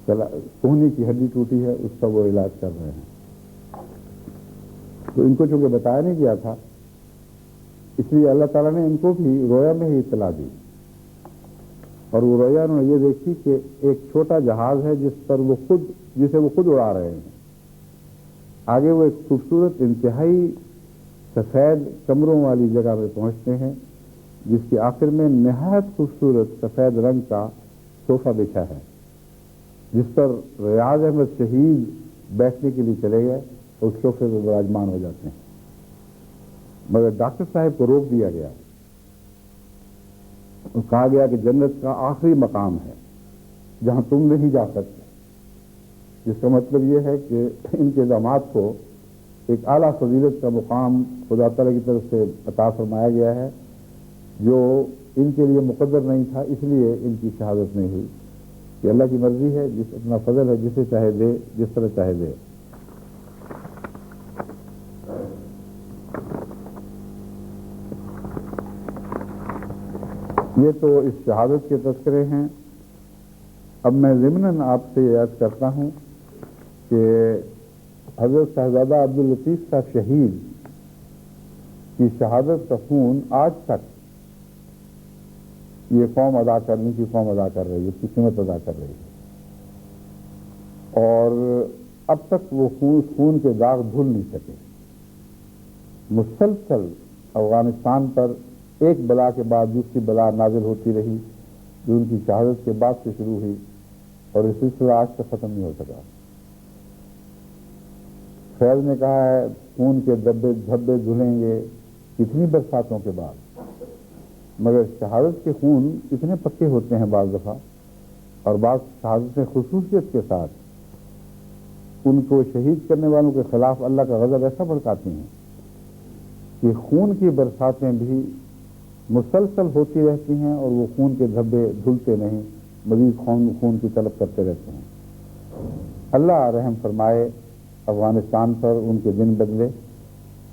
کوہنی کی ہڈی ٹوٹی ہے اس کا وہ علاج کر رہے ہیں۔ تو ان کو چونکہ بتایا نہیں گیا تھا اس لیے اللہ تعالیٰ نے ان کو بھی رویا میں ہی اطلاع دی، اور وہ رویا انہوں نے یہ دیکھی کہ ایک چھوٹا جہاز ہے جسے وہ خود اڑا رہے ہیں، آگے وہ ایک خوبصورت انتہائی سفید کمروں والی جگہ پہ پہنچتے ہیں جس کے آخر میں نہایت خوبصورت سفید رنگ کا صوفہ بچھا ہے جس پر ریاض احمد شہید بیٹھنے کے لیے چلے گئے اور اس صوفے پہ براجمان ہو جاتے ہیں، مگر ڈاکٹر صاحب کو روک دیا گیا اور کہا گیا کہ جنت کا آخری مقام ہے جہاں تم نہیں جا سکتے، جس کا مطلب یہ ہے کہ ان کے داماد کو ایک اعلیٰ فضیلت کا مقام خدا تعالیٰ کی طرف سے عطا فرمایا گیا ہے جو ان کے لیے مقدر نہیں تھا، اس لیے ان کی شہادت نہیں ہوئی کہ اللہ کی مرضی ہے، جس اپنا فضل ہے جسے چاہے دے، جس طرح چاہے دے۔ یہ تو اس شہادت کے تذکرے ہیں۔ اب میں ضمناً آپ سے یہ عرض کرتا ہوں کہ حضرت صاحبزادہ عبداللطیف صاحب شہید کی شہادت کا خون آج تک یہ قوم ادا کر رہی ہے، اس کی قیمت ادا کر رہی ہے، اور اب تک وہ خون کے داغ دھل نہیں سکے۔ مسلسل افغانستان پر ایک بلا کے بعد دوسری بلا نازل ہوتی رہی جو ان کی شہادت کے بعد سے شروع ہوئی، اور یہ سلسلہ آج تک ختم نہیں ہو سکا۔ فیض نے کہا ہے خون کے دھبے دھلیں گے کتنی برساتوں کے بعد، مگر شہادت کے خون اتنے پکے ہوتے ہیں بعض دفعہ، اور بعض شہادتیں خصوصیت کے ساتھ ان کو شہید کرنے والوں کے خلاف اللہ کا غضب ایسا بھڑکاتی ہیں کہ خون کی برساتیں بھی مسلسل ہوتی رہتی ہیں اور وہ خون کے دھبے دھلتے نہیں، مزید خون کی طلب کرتے رہتے ہیں۔ اللہ رحم فرمائے افغانستان پر، ان کے دن بدلے،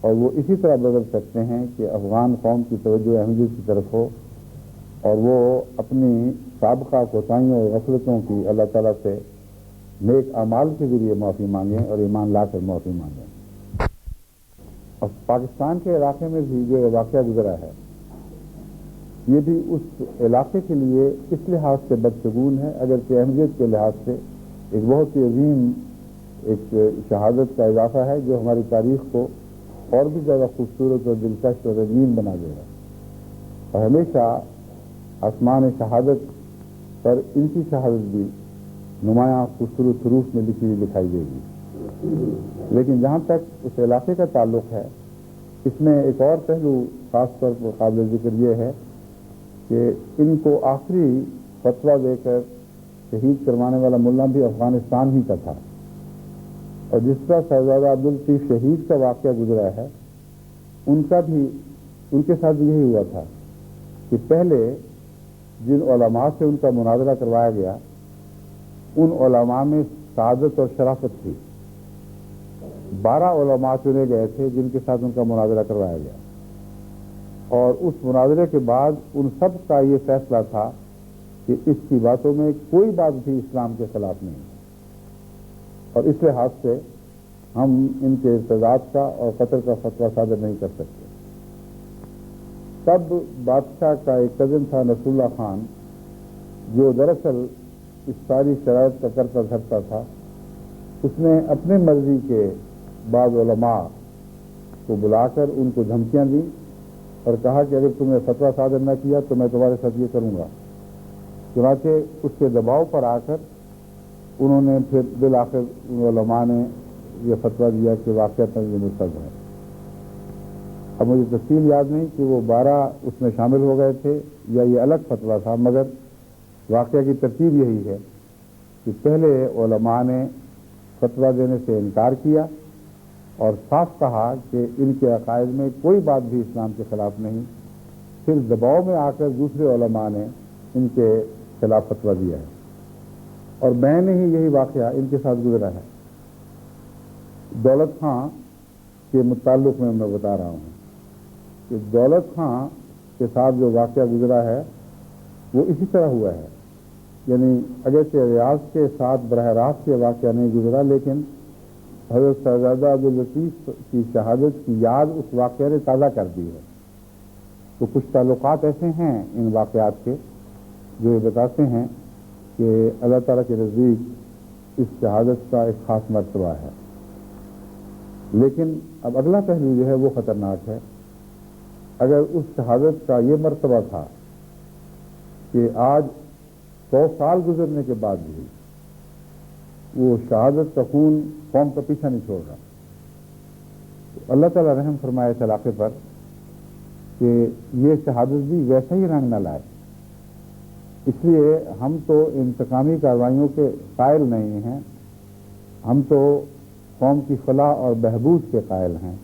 اور وہ اسی طرح بدل سکتے ہیں کہ افغان قوم کی توجہ احمدیت کی طرف ہو اور وہ اپنی سابقہ کوتاہیوں اور غفلتوں کی اللہ تعالیٰ سے نیک اعمال کے ذریعے معافی مانگیں اور ایمان لا کر معافی مانگیں۔ اور پاکستان کے علاقے میں بھی جو واقعہ گزرا ہے یہ بھی اس علاقے کے لیے اس لحاظ سے بدشگون ہے، اگرچہ اہمیت کے لحاظ سے ایک بہت ہی عظیم ایک شہادت کا اضافہ ہے جو ہماری تاریخ کو اور بھی زیادہ خوبصورت اور دلکش اور رنگین بنا دے گا، اور ہمیشہ آسمان شہادت پر ان کی شہادت بھی نمایاں خوبصورت حروف میں لکھی ہوئی دکھائی دے گی۔ لیکن جہاں تک اس علاقے کا تعلق ہے، اس میں ایک اور پہلو خاص طور پر قابل ذکر یہ ہے کہ ان کو آخری فتویٰ دے کر شہید کروانے والا ملا بھی افغانستان ہی کا تھا، اور جس طرح صاحبزادہ عبداللطیف شہید کا واقعہ گزرا ہے ان کے ساتھ یہی ہوا تھا کہ پہلے جن علماء سے ان کا مناظرہ کروایا گیا ان علماء میں سعادت اور شرافت تھی۔ 12 علماء چنے گئے تھے جن کے ساتھ ان کا مناظرہ کروایا گیا، اور اس مناظرے کے بعد ان سب کا یہ فیصلہ تھا کہ اس کی باتوں میں کوئی بات بھی اسلام کے خلاف نہیں، اور اس لحاظ سے ہم ان کے ارتداد کا اور قتل کا فتویٰ صادر نہیں کر سکتے۔ تب بادشاہ کا ایک کزن تھا نصر اللہ خان، جو دراصل اس ساری شرائط کا کرتا دھرتا تھا۔ اس نے اپنے مرضی کے بعض علماء کو بلا کر ان کو دھمکیاں دیں اور کہا کہ اگر تم نے فتویٰ صادر نہ کیا تو میں تمہارے ساتھ یہ کروں گا۔ چنانچہ اس کے دباؤ پر آ کر انہوں نے پھر بالآخر ان علماء نے یہ فتویٰ دیا کہ واقعہ یہ مرتد ہے۔ اب مجھے تفصیل یاد نہیں کہ وہ 12 اس میں شامل ہو گئے تھے یا یہ الگ فتویٰ تھا، مگر واقعہ کی ترتیب یہی ہے کہ پہلے علماء نے فتویٰ دینے سے انکار کیا اور صاف کہا کہ ان کے عقائد میں کوئی بات بھی اسلام کے خلاف نہیں، پھر دباؤ میں آ کر دوسرے علماء نے ان کے خلاف فتویٰ دیا ہے، اور میں نے ہی یہی واقعہ ان کے ساتھ گزرا ہے۔ دولت خان کے متعلق میں بتا رہا ہوں کہ دولت خان کے ساتھ جو واقعہ گزرا ہے وہ اسی طرح ہوا ہے، یعنی اگرچہ ریاض کے ساتھ براہ راست یہ واقعہ نہیں گزرا، لیکن حضرت صاحبزادہ عبداللطیف کی شہادت کی یاد اس واقعے نے تازہ کر دی ہے۔ تو کچھ تعلقات ایسے ہیں ان واقعات کے جو یہ بتاتے ہیں کہ اللہ تعالیٰ کے نزدیک اس شہادت کا ایک خاص مرتبہ ہے۔ لیکن اب اگلا پہلو جو ہے وہ خطرناک ہے۔ اگر اس شہادت کا یہ مرتبہ تھا کہ آج 100 سال گزرنے کے بعد بھی وہ شہادت کا خون قوم کا پیچھا نہیں چھوڑ رہا، تو اللہ تعالیٰ رحم فرمائے اس علاقے پر کہ یہ شہادت بھی ویسا ہی رنگ نہ لائے۔ اس لیے ہم تو انتقامی کارروائیوں کے قائل نہیں ہیں، ہم تو قوم کی فلاح اور بہبود کے قائل ہیں۔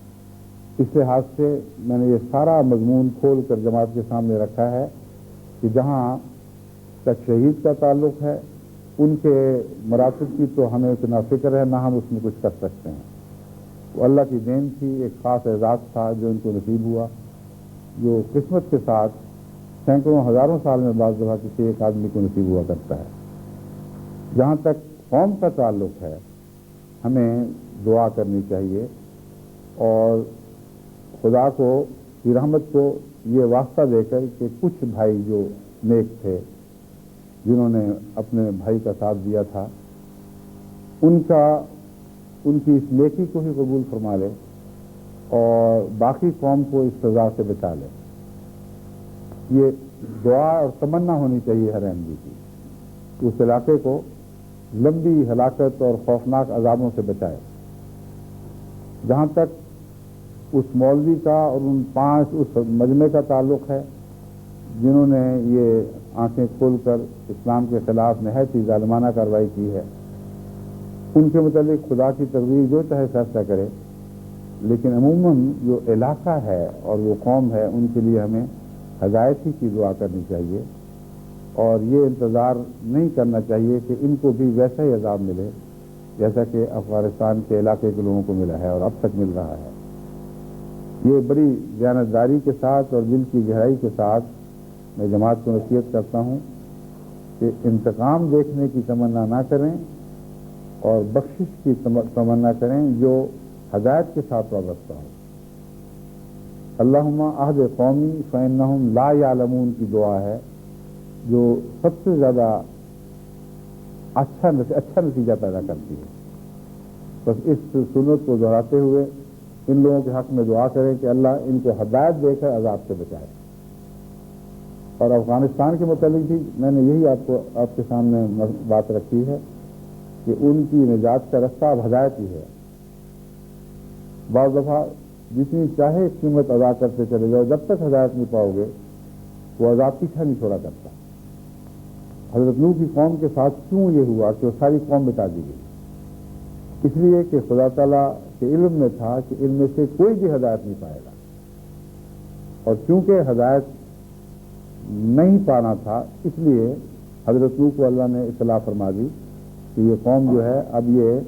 اس لحاظ سے میں نے یہ سارا مضمون کھول کر جماعت کے سامنے رکھا ہے کہ جہاں تک شہید کا تعلق ہے ان کے مراتب کی تو ہمیں اتنا فکر ہے نہ ہم اس میں کچھ کر سکتے ہیں۔ وہ اللہ کی دین تھی، ایک خاص اعزاز تھا جو ان کو نصیب ہوا، جو قسمت کے ساتھ سینکڑوں ہزاروں سال میں بعض دفعہ کسی ایک آدمی کو نصیب ہوا کرتا ہے۔ جہاں تک قوم کا تعلق ہے ہمیں دعا کرنی چاہیے اور خدا کو کی رحمت کو یہ واسطہ دے کر کہ کچھ بھائی جو نیک تھے جنہوں نے اپنے بھائی کا ساتھ دیا تھا ان کی اس نیکی کو ہی قبول فرما لے اور باقی قوم کو اس سزا سے بچا لے۔ یہ دعا اور تمنا ہونی چاہیے ہر احمدی کی کہ اس علاقے کو لمبی ہلاکت اور خوفناک عذابوں سے بچائے۔ جہاں تک اس مولوی کا اور ان 5 اس مجمع کا تعلق ہے جنہوں نے یہ آنکھیں کھول کر اسلام کے خلاف نہایت ہی ظالمانہ کارروائی کی ہے، ان کے متعلق خدا کی تقدیر جو چاہے فیصلہ کرے، لیکن عموماً جو علاقہ ہے اور وہ قوم ہے ان کے لیے ہمیں ہدایت ہی کی دعا کرنی چاہیے، اور یہ انتظار نہیں کرنا چاہیے کہ ان کو بھی ویسا ہی عذاب ملے جیسا کہ افغانستان کے علاقے کے لوگوں کو ملا ہے اور اب تک مل رہا ہے۔ یہ بڑی دیانتداری کے ساتھ اور دل کی گہرائی کے ساتھ میں جماعت کو نصیحت کرتا ہوں کہ انتقام دیکھنے کی تمنا نہ کریں اور بخشش کی تمنا کریں جو ہدایت کے ساتھ وابستہ ہو۔ اللہم اہد قومی فإنہم لا یعلمون کی دعا ہے جو سب سے زیادہ اچھا نتیجہ پیدا کرتی ہے۔ بس اس سنت کو دہراتے ہوئے ان لوگوں کے حق میں دعا کریں کہ اللہ ان کو ہدایت دے کر عذاب سے بچائے۔ اور افغانستان کے متعلق بھی میں نے یہی آپ کے سامنے بات رکھی ہے کہ ان کی نجات کا رستہ اب ہدایت ہی ہے۔ بعض دفعہ جتنی چاہے قیمت ادا کرتے چلے جاؤ، جب تک ہدایت نہیں پاؤ گے وہ عذاب پیچھا نہیں چھوڑا کرتا۔ حضرت نوح کی قوم کے ساتھ کیوں یہ ہوا کہ وہ ساری قوم مٹا دی گئی؟ اس لیے کہ خدا تعالیٰ کے علم میں تھا کہ ان میں سے کوئی بھی ہدایت نہیں پائے گا، اور چونکہ ہدایت نہیں پانا تھا اس لیے حضرت نوح کو اللہ نے اطلاع فرما دی کہ یہ قوم جو ہے اب یہ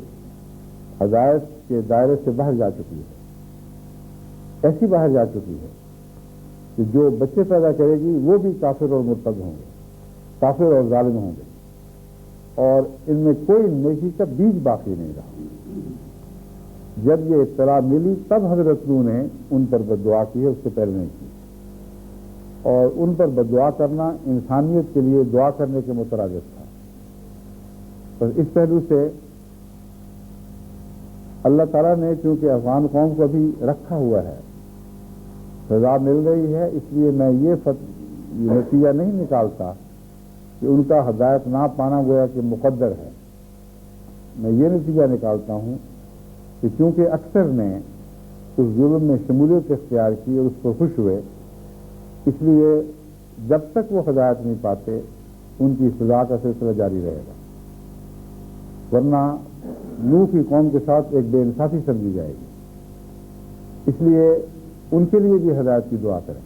ہدایت کے دائرے سے باہر جا چکی ہے، ایسی باہر جا چکی ہے کہ جو بچے پیدا کرے گی وہ بھی کافر اور مرتد ہوں گے، کافر اور ظالم ہوں گے، اور ان میں کوئی نیکی کا بیج باقی نہیں رہا۔ جب یہ اطلاع ملی تب حضرت نوح نے ان پر بددعا کی ہے، اس سے پہلے نہیں کی، اور ان پر بددعا کرنا انسانیت کے لیے دعا کرنے کے مترادف تھا۔ بس اس پہلو سے اللہ تعالیٰ نے چونکہ افغان قوم کو ابھی رکھا ہوا ہے، سزا مل رہی ہے، اس لیے میں یہ نتیجہ نہیں نکالتا کہ ان کا ہدایت نہ پانا گویا کہ مقدر ہے۔ میں یہ نتیجہ نکالتا ہوں کہ چونکہ اکثر نے اس ظلم میں شمولیت اختیار کی اور اس پر خوش ہوئے، اس لیے جب تک وہ ہدایت نہیں پاتے ان کی سزا کا سلسلہ جاری رہے گا، ورنہ نوح کی قوم کے ساتھ ایک بے انصافی سمجھی جائے گی۔ اس لیے ان کے لیے بھی ہدایت کی دعا کریں۔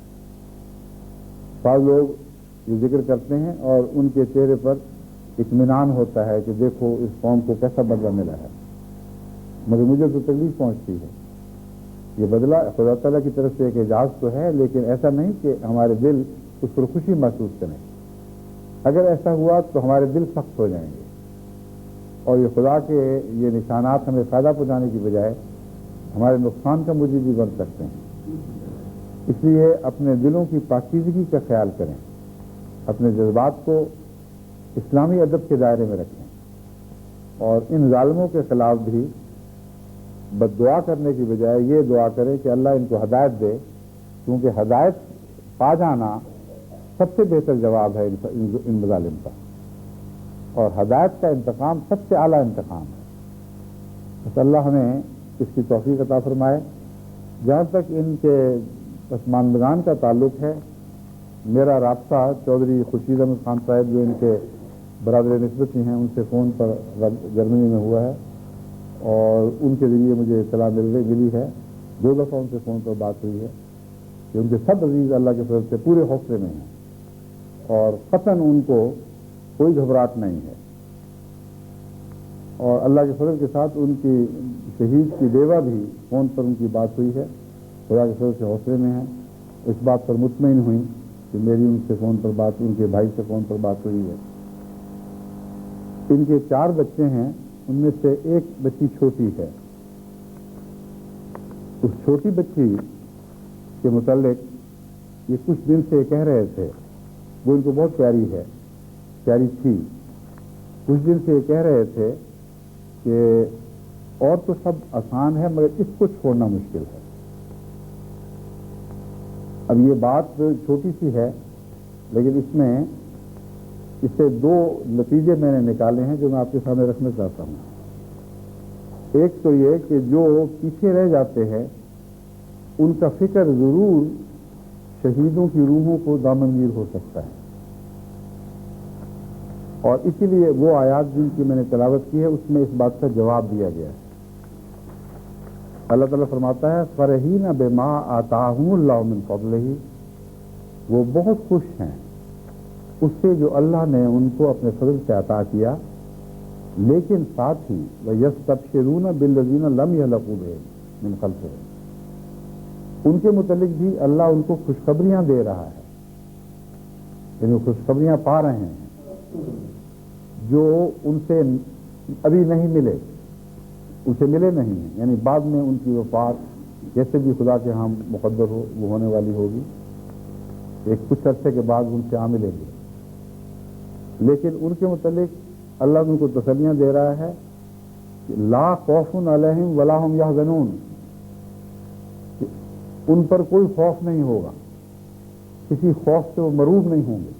بعض لوگ یہ ذکر کرتے ہیں اور ان کے چہرے پر اطمینان ہوتا ہے کہ دیکھو اس قوم کو کیسا بدلہ ملا ہے، مگر مجھے تو تکلیف پہنچتی ہے۔ یہ بدلہ خدا تعالیٰ کی طرف سے ایک اعزاز تو ہے، لیکن ایسا نہیں کہ ہمارے دل اس پر خوشی محسوس کریں۔ اگر ایسا ہوا تو ہمارے دل سخت ہو جائیں گے، اور یہ خدا کے یہ نشانات ہمیں فائدہ پہنچانے کی بجائے ہمارے نقصان کا موجب بھی بن سکتے ہیں۔ اس لیے اپنے دلوں کی پاکیزگی کا خیال کریں، اپنے جذبات کو اسلامی ادب کے دائرے میں رکھیں، اور ان ظالموں کے خلاف بھی بددعا کرنے کی بجائے یہ دعا کریں کہ اللہ ان کو ہدایت دے، کیونکہ ہدایت پا جانا سب سے بہتر جواب ہے ان مظالم کا، اور ہدایت کا انتقام سب سے اعلیٰ انتقام ہے۔ بس اللہ ہمیں اس کی توفیق عطا فرمائے۔ جہاں تک ان کے پسماندگان کا تعلق ہے، میرا رابطہ چودھری خورشید احمد خان صاحب جو ان کے برادر نسبت ہی ہیں ان سے فون پر جرمنی میں ہوا ہے، اور ان کے ذریعے مجھے اطلاع ملی ہے، 2 دفعہ ان سے فون پر بات ہوئی ہے کہ ان کے سب عزیز اللہ کے فضل سے پورے حوصلے میں ہیں، اور قطعاً ان کو کوئی گھبراہٹ نہیں ہے، اور اللہ کے فضل کے ساتھ ان کی شہید کی بیوہ بھی فون پر ان کی بات ہوئی ہے، خدا کے فضل سے حوصلے میں ہیں، اس بات پر مطمئن ہوئی کہ میری ان سے فون پر بات، ان کے بھائی سے فون پر بات ہوئی ہے۔ ان کے 4 بچے ہیں، ان میں سے ایک بچی چھوٹی ہے۔ اس چھوٹی بچی کے متعلق یہ کچھ دن سے کہہ رہے تھے، وہ ان کو بہت پیاری تھی، کچھ دن سے یہ کہہ رہے تھے کہ اور تو سب آسان ہے مگر اس کو چھوڑنا مشکل ہے۔ اب یہ بات چھوٹی سی ہے، لیکن اس سے 2 نتیجے میں نے نکالے ہیں جو میں آپ کے سامنے رکھنا چاہتا ہوں۔ ایک تو یہ کہ جو پیچھے رہ جاتے ہیں ان کا فکر ضرور شہیدوں کی روحوں کو دامنگیر ہو سکتا ہے، اور اسی لیے وہ آیات جن کی میں نے تلاوت کی ہے اس میں اس بات کا جواب دیا گیا ہے۔ اللہ تعالیٰ فرماتا ہے فرحین بما آتاہم اللہ من فضلہ، وہ بہت خوش ہیں اس سے جو اللہ نے ان کو اپنے فضل سے عطا کیا، لیکن ساتھ ہی وَيَسْتَبْشِرُونَ بِالَّذِينَ لَمْ يَلْحَقُوا بِهِمْ مِنْ خَلْفِهِمْ، ان کے متعلق بھی اللہ ان کو خوشخبریاں دے رہا ہے، یعنی خوشخبریاں پا رہے ہیں جو ان سے ابھی نہیں ملے، ان سے ملے نہیں ہیں، یعنی بعد میں ان کی وفات جیسے بھی خدا کے ہاں مقدر ہو وہ ہونے والی ہوگی، ایک کچھ عرصے کے بعد ان سے ملے گی، لیکن ان کے متعلق اللہ ان کو تسلیاں دے رہا ہے کہ لا خوف علیہم ولا هم یحزنون، ان پر کوئی خوف نہیں ہوگا، کسی خوف سے وہ مروب نہیں ہوں گے،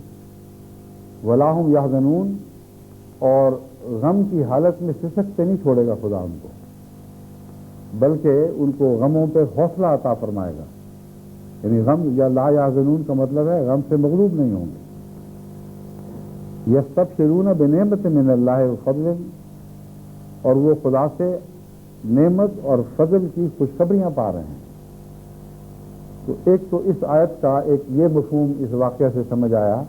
ولا هم یحزنون، اور غم کی حالت میں سسکتے نہیں چھوڑے گا خدا ان کو، بلکہ ان کو غموں پہ حوصلہ عطا فرمائے گا، یعنی غم یا لا یحزنون کا مطلب ہے غم سے مغلوب نہیں ہوں گے۔ یستبشرون بنعمت من اللہ وفضل، اور وہ خدا سے نعمت اور فضل کی خوشخبریاں پا رہے ہیں۔ تو ایک تو اس آیت کا ایک یہ مفہوم اس واقعہ سے سمجھ آیا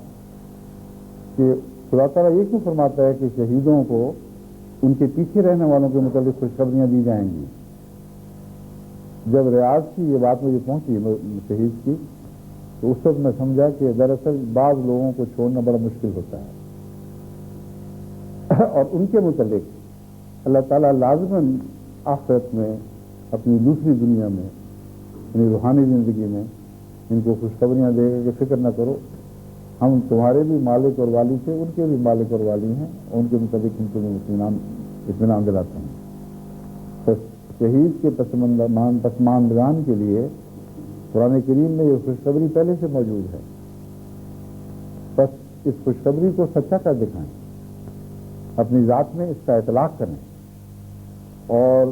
کہ خدا تعالیٰ یہ کیوں فرماتا ہے کہ شہیدوں کو ان کے پیچھے رہنے والوں کے متعلق خوشخبریاں دی جائیں گی۔ جب ریاض کی یہ بات مجھے پہنچی شہید کی، تو اس وقت میں سمجھا کہ دراصل بعض لوگوں کو چھوڑنا بڑا مشکل ہوتا ہے، اور ان کے متعلق اللہ تعالیٰ لازماً آخرت میں اپنی دوسری دنیا میں یعنی روحانی زندگی میں ان کو خوشخبریاں دے گا کہ فکر نہ کرو، ہم تمہارے بھی مالک اور والی تھے، ان کے بھی مالک اور والی ہیں، اور ان کے مطابق ان کو اطمینان دلاتے ہیں۔ بس شہید کے پسماندگان کے لیے قرآن کریم میں یہ خوشخبری پہلے سے موجود ہے، بس اس خوشخبری کو سچا کر دکھائیں، اپنی ذات میں اس کا اطلاق کریں، اور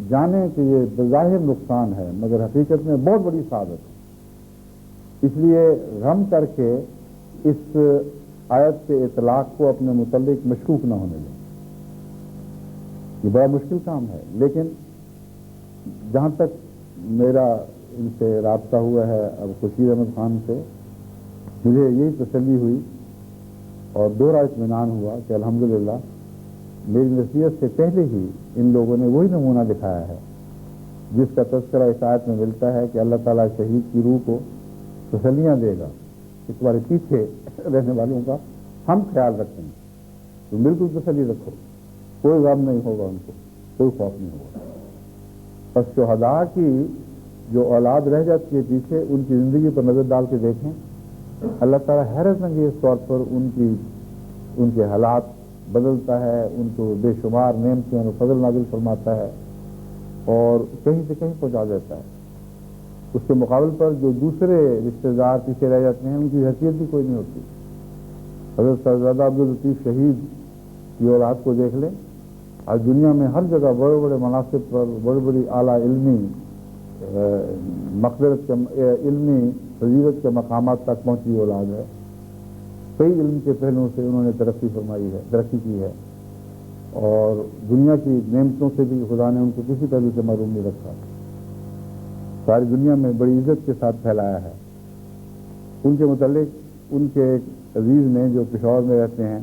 جانیں کہ یہ بظاہر نقصان ہے مگر حقیقت میں بہت بڑی سعادت ہے۔ اس لیے غم کر کے اس آیت کے اطلاق کو اپنے متعلق مشکوک نہ ہونے دیں، یہ بڑا مشکل کام ہے، لیکن جہاں تک میرا ان سے رابطہ ہوا ہے اب خورشید احمد خان سے، مجھے یہی تسلی ہوئی اور دوہرا اطمینان ہوا کہ الحمدللہ میری نصیحت سے پہلے ہی ان لوگوں نے وہی نمونہ دکھایا ہے جس کا تذکرہ اس آیت میں ملتا ہے کہ اللہ تعالیٰ شہید کی روح کو تسلیاں دے گا، اس بارے پیچھے رہنے والوں کا ہم خیال رکھیں گے، تو بالکل تسلی رکھو، کوئی غم نہیں ہوگا، ان کو کوئی خوف نہیں ہوگا۔ بس شہداء کی جو اولاد رہ جاتی ہے پیچھے، ان کی زندگی پر نظر ڈال کے دیکھیں، اللہ تعالیٰ حیرت انگیز طور پر ان کے حالات بدلتا ہے، ان کو بے شمار نعمتیں اور فضل نازل فرماتا ہے اور کہیں سے کہیں پہنچا دیتا ہے۔ اس کے مقابل پر جو دوسرے رشتہ دار پیچھے رہ جاتے ہیں ان کی حیثیت بھی کوئی نہیں ہوتی۔ حضرت صاحبزادہ عبداللطیف شہید کی اولاد کو دیکھ لیں، آج دنیا میں ہر جگہ بڑے بڑے مناصب پر بڑی بڑی اعلیٰ علمی مقدرت کے علمی فضیلت کے مقامات تک پہنچی اولاد ہے، کئی علم کے پہلوؤں سے انہوں نے ترقی کی ہے، اور دنیا کی نعمتوں سے بھی خدا نے ان کو کسی پہلو سے محروم نہیں رکھا، ساری دنیا میں بڑی عزت کے ساتھ پھیلایا ہے۔ ان کے متعلق ان کے ایک عزیز نے جو پشاور میں رہتے ہیں،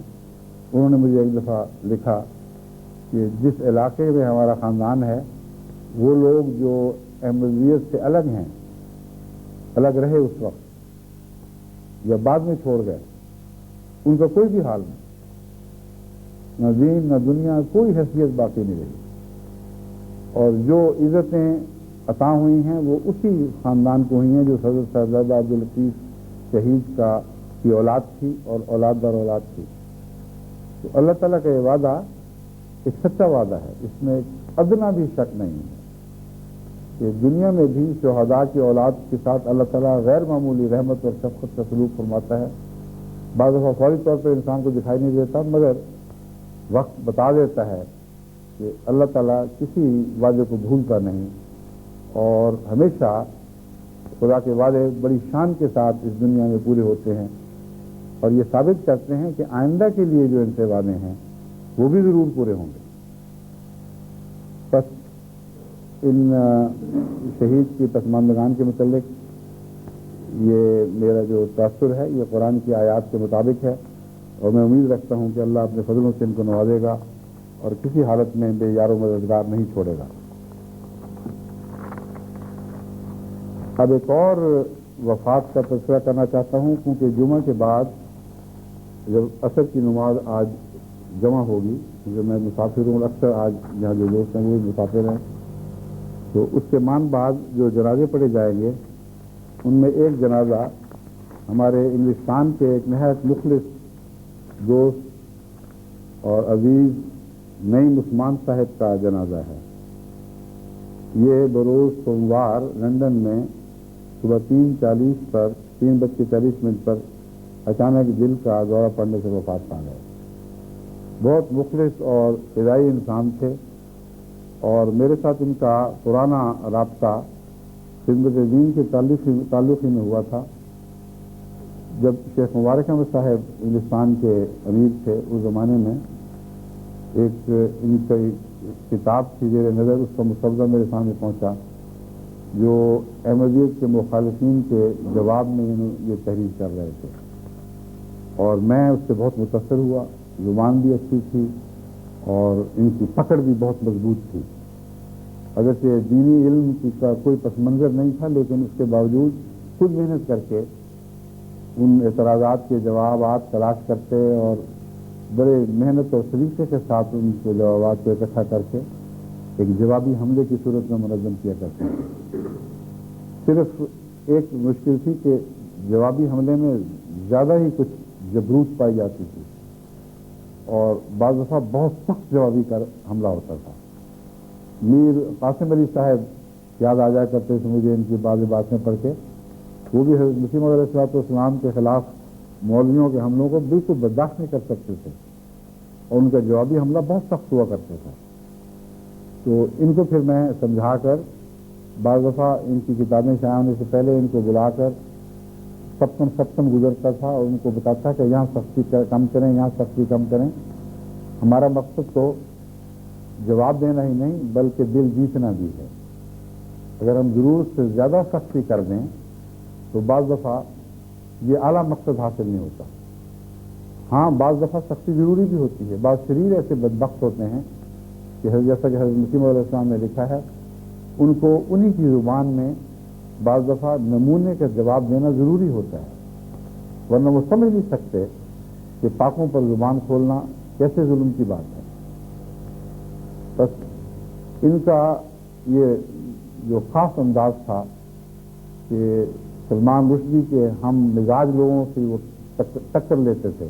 انہوں نے مجھے ایک دفعہ لکھا کہ جس علاقے میں ہمارا خاندان ہے وہ لوگ جو احمدیت سے الگ ہیں، الگ رہے اس وقت یا بعد میں چھوڑ گئے، ان کا کوئی بھی حال نہیں، نہ دین نہ دنیا، کوئی حیثیت باقی نہیں رہی، اور جو عزتیں عطا ہوئی ہیں وہ اسی خاندان کو ہوئی ہیں جو حضرت صاحبزادہ عبداللطیف شہید کی اولاد تھی اور اولاد در اولاد تھی۔ تو اللہ تعالیٰ کا یہ وعدہ ایک سچا وعدہ ہے، اس میں ادنا بھی شک نہیں ہے کہ دنیا میں بھی شہداء کی اولاد کے ساتھ اللہ تعالیٰ غیر معمولی رحمت اور شفقت کا سلوک فرماتا ہے۔ بعض دفعہ فوری طور پر انسان کو دکھائی نہیں دیتا، مگر وقت بتا دیتا ہے کہ اللہ تعالیٰ کسی وعدے کو بھولتا نہیں اور ہمیشہ خدا کے وعدے بڑی شان کے ساتھ اس دنیا میں پورے ہوتے ہیں، اور یہ ثابت کرتے ہیں کہ آئندہ کے لیے جو ان سے وعدے ہیں وہ بھی ضرور پورے ہوں گے۔ بس ان شہید کی پسماندگان کے متعلق یہ میرا جو تاثر ہے یہ قرآن کی آیات کے مطابق ہے، اور میں امید رکھتا ہوں کہ اللہ اپنے فضلوں سے ان کو نوازے گا اور کسی حالت میں بے یار و مددگار نہیں چھوڑے گا۔ اب ایک اور وفات کا تذکرہ کرنا چاہتا ہوں، کیونکہ جمعہ کے بعد جب عصر کی نماز آج جمع ہوگی، کیونکہ میں مسافر ہوں، اکثر آج یہاں جو دوست ہیں وہ مسافر ہیں، تو اس کے بعد جو جنازے پڑھے جائیں گے ان میں ایک جنازہ ہمارے انگلستان کے ایک نہایت مخلص دوست اور عزیز نعیم عثمان صاحب کا جنازہ ہے۔ یہ بروز سوموار لندن میں صبح 3:40 پر اچانک دل کا دورہ پڑنے سے وفات پا گئے۔ بہت مخلص اور فدائی انسان تھے، اور میرے ساتھ ان کا پرانا رابطہ خدمت دین کے تعلق ہی میں ہوا تھا۔ جب شیخ مبارک احمد صاحب ہندوستان کے امیر تھے اس زمانے میں، ایک ان کی کتاب تھی زیر نظر، اس کا مسودہ میرے سامنے پہنچا جو احمدیت کے مخالفین کے جواب میں یہ تحریر کر رہے تھے، اور میں اس سے بہت متاثر ہوا۔ زبان بھی اچھی تھی اور ان کی پکڑ بھی بہت مضبوط تھی۔ اگرچہ دینی علم کا کوئی پس منظر نہیں تھا، لیکن اس کے باوجود خود محنت کر کے ان اعتراضات کے جوابات تلاش کرتے اور بڑے محنت اور سلیقے کے ساتھ ان کے جوابات کو اکٹھا کر کے ایک جوابی حملے کی صورت میں منظم کیا کرتے ہیں۔ صرف ایک مشکل تھی کہ جوابی حملے میں زیادہ ہی کچھ جبروت پائی جاتی تھی، اور بعض دفعہ بہت سخت جوابی کا حملہ ہوتا تھا۔ میر قاسم علی صاحب یاد آ جایا کرتے تھے مجھے ان کی بعض باتیں پڑھ کے، وہ بھی حضرت مسیح موعود علیہ السلام کے خلاف مولویوں کے حملوں کو بالکل برداشت نہیں کر سکتے تھے، اور ان کا جوابی حملہ بہت سخت ہوا کرتا تھا۔ تو ان کو پھر میں سمجھا کر، بعض دفعہ ان کی کتابیں شائع ہونے سے پہلے ان کو بلا کر سپتم گزرتا تھا اور ان کو بتاتا کہ یہاں سختی کم کریں، یہاں سختی کم کریں۔ ہمارا مقصد تو جواب دینا ہی نہیں بلکہ دل جیتنا بھی ہے۔ اگر ہم ضرورت سے زیادہ سختی کر دیں تو بعض دفعہ یہ اعلیٰ مقصد حاصل نہیں ہوتا۔ ہاں، بعض دفعہ سختی ضروری بھی ہوتی ہے۔ بعض شریر ایسے بدبخت ہوتے ہیں کہ جیسا کہ حضرت مسیح علیہ السلام نے لکھا ہے، ان کو انہی کی زبان میں بعض دفعہ نمونے کا جواب دینا ضروری ہوتا ہے، ورنہ وہ سمجھ نہیں سکتے کہ پاکوں پر زبان کھولنا کیسے ظلم کی بات ہے۔ بس ان کا یہ جو خاص انداز تھا کہ سلمان رشدی کے ہم مزاج لوگوں سے وہ ٹکر لیتے تھے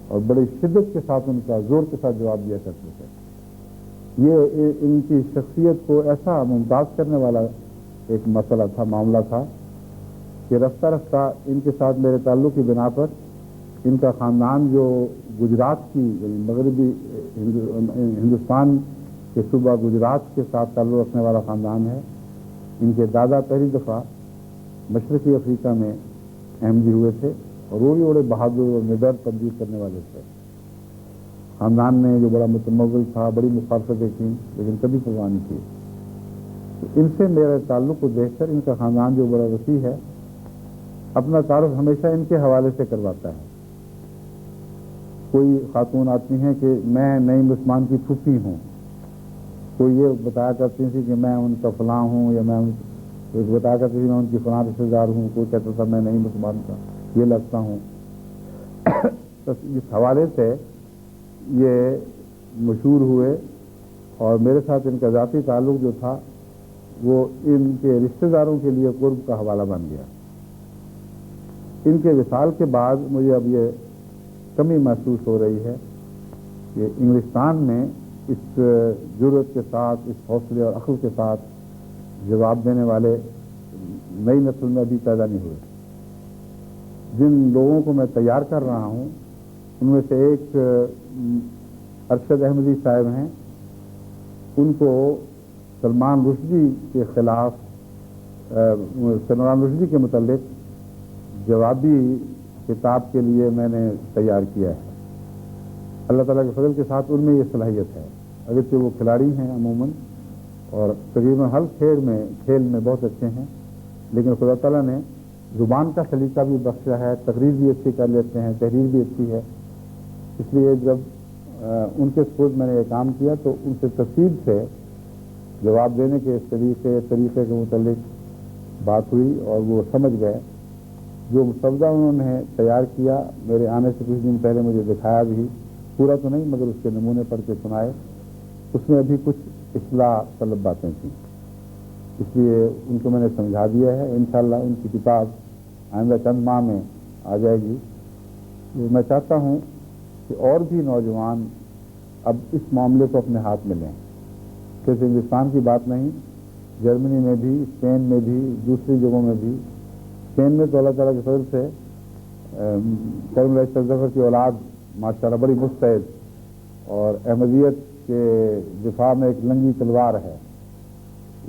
اور بڑی شدت کے ساتھ ان کا زور کے ساتھ جواب دیا کرتے تھے۔ یہ ان کی شخصیت کو ایسا ممتاز کرنے والا ایک مسئلہ تھا، معاملہ تھا کہ رفتہ رفتہ ان کے ساتھ میرے تعلق کی بنا پر ان کا خاندان جو گجرات کی یعنی مغربی ہندوستان کے صوبہ گجرات کے ساتھ تعلق رکھنے والا خاندان ہے، ان کے دادا پہلی دفعہ مشرقی افریقہ میں احمدی ہوئے تھے، اور وہ بھی بڑے بہادر اور نڈر تبدیل کرنے والے تھے۔ خاندان نے جو بڑا متمول تھا، بڑی مخالفتیں کی لیکن کبھی پرواہ نہیں کی۔ ان سے میرے تعلق کو دیکھ کر ان کا خاندان جو بڑا وسیع ہے، اپنا تعارف ہمیشہ ان کے حوالے سے کرواتا ہے۔ کوئی خاتون آتی ہیں کہ میں نعیم عثمان کی پھوپھی ہوں، کوئی یہ بتایا کرتی تھی کہ میں ان کا فلاں ہوں، یا میں بتایا کرتی تھی میں ان کی فلاں رشتے دار ہوں، کوئی کہتا تھا میں نعیم عثمان کا یہ لگتا ہوں۔ بس اس حوالے سے یہ مشہور ہوئے، اور میرے ساتھ ان کا ذاتی تعلق جو تھا وہ ان کے رشتہ داروں کے لیے قرب کا حوالہ بن گیا۔ ان کے وصال کے بعد مجھے اب یہ کمی محسوس ہو رہی ہے کہ انگلستان میں اس جرأت کے ساتھ، اس حوصلے اور عقل کے ساتھ جواب دینے والے نئی نسل میں ابھی پیدا نہیں ہوئے۔ جن لوگوں کو میں تیار کر رہا ہوں ان میں سے ایک ارشد احمدی صاحب ہیں، ان کو سلمان رشدی کے خلاف سلمان رشدی کے متعلق جوابی کتاب کے لیے میں نے تیار کیا ہے۔ اللہ تعالیٰ کے فضل کے ساتھ ان میں یہ صلاحیت ہے، اگرچہ وہ کھلاڑی ہیں عموماً اور تقریباً ہر کھیل میں بہت اچھے ہیں، لیکن خدا تعالیٰ نے زبان کا سلیقہ بھی بخشا ہے، تقریر بھی اچھی کر لیتے ہیں، تحریر بھی اچھی ہے۔ اس لیے جب ان کے سپورٹ میں نے یہ کام کیا تو ان سے تفصیل سے جواب دینے کے طریقے کے متعلق بات ہوئی اور وہ سمجھ گئے۔ جو مسودہ انہوں نے تیار کیا میرے آنے سے کچھ دن پہلے مجھے دکھایا بھی، پورا تو نہیں مگر اس کے نمونے پڑھ کے سنائے، اس میں ابھی کچھ اصلاح طلب باتیں تھیں، اس لیے ان کو میں نے سمجھا دیا ہے۔ انشاءاللہ ان کی کتاب آئندہ چند ماہ میں آ جائے گی۔ میں چاہتا ہوں کہ اور بھی نوجوان اب اس معاملے کو اپنے ہاتھ میں لیں، صرف ہندوستان کی بات نہیں، جرمنی میں بھی، اسپین میں بھی، دوسری جگہوں میں بھی۔ اسپین میں تو اللہ تعالیٰ کے فضل سے کرم ظفر کی اولاد ماشاءاللہ بڑی مستعد اور احمدیت کے دفاع میں ایک لنگی تلوار ہے،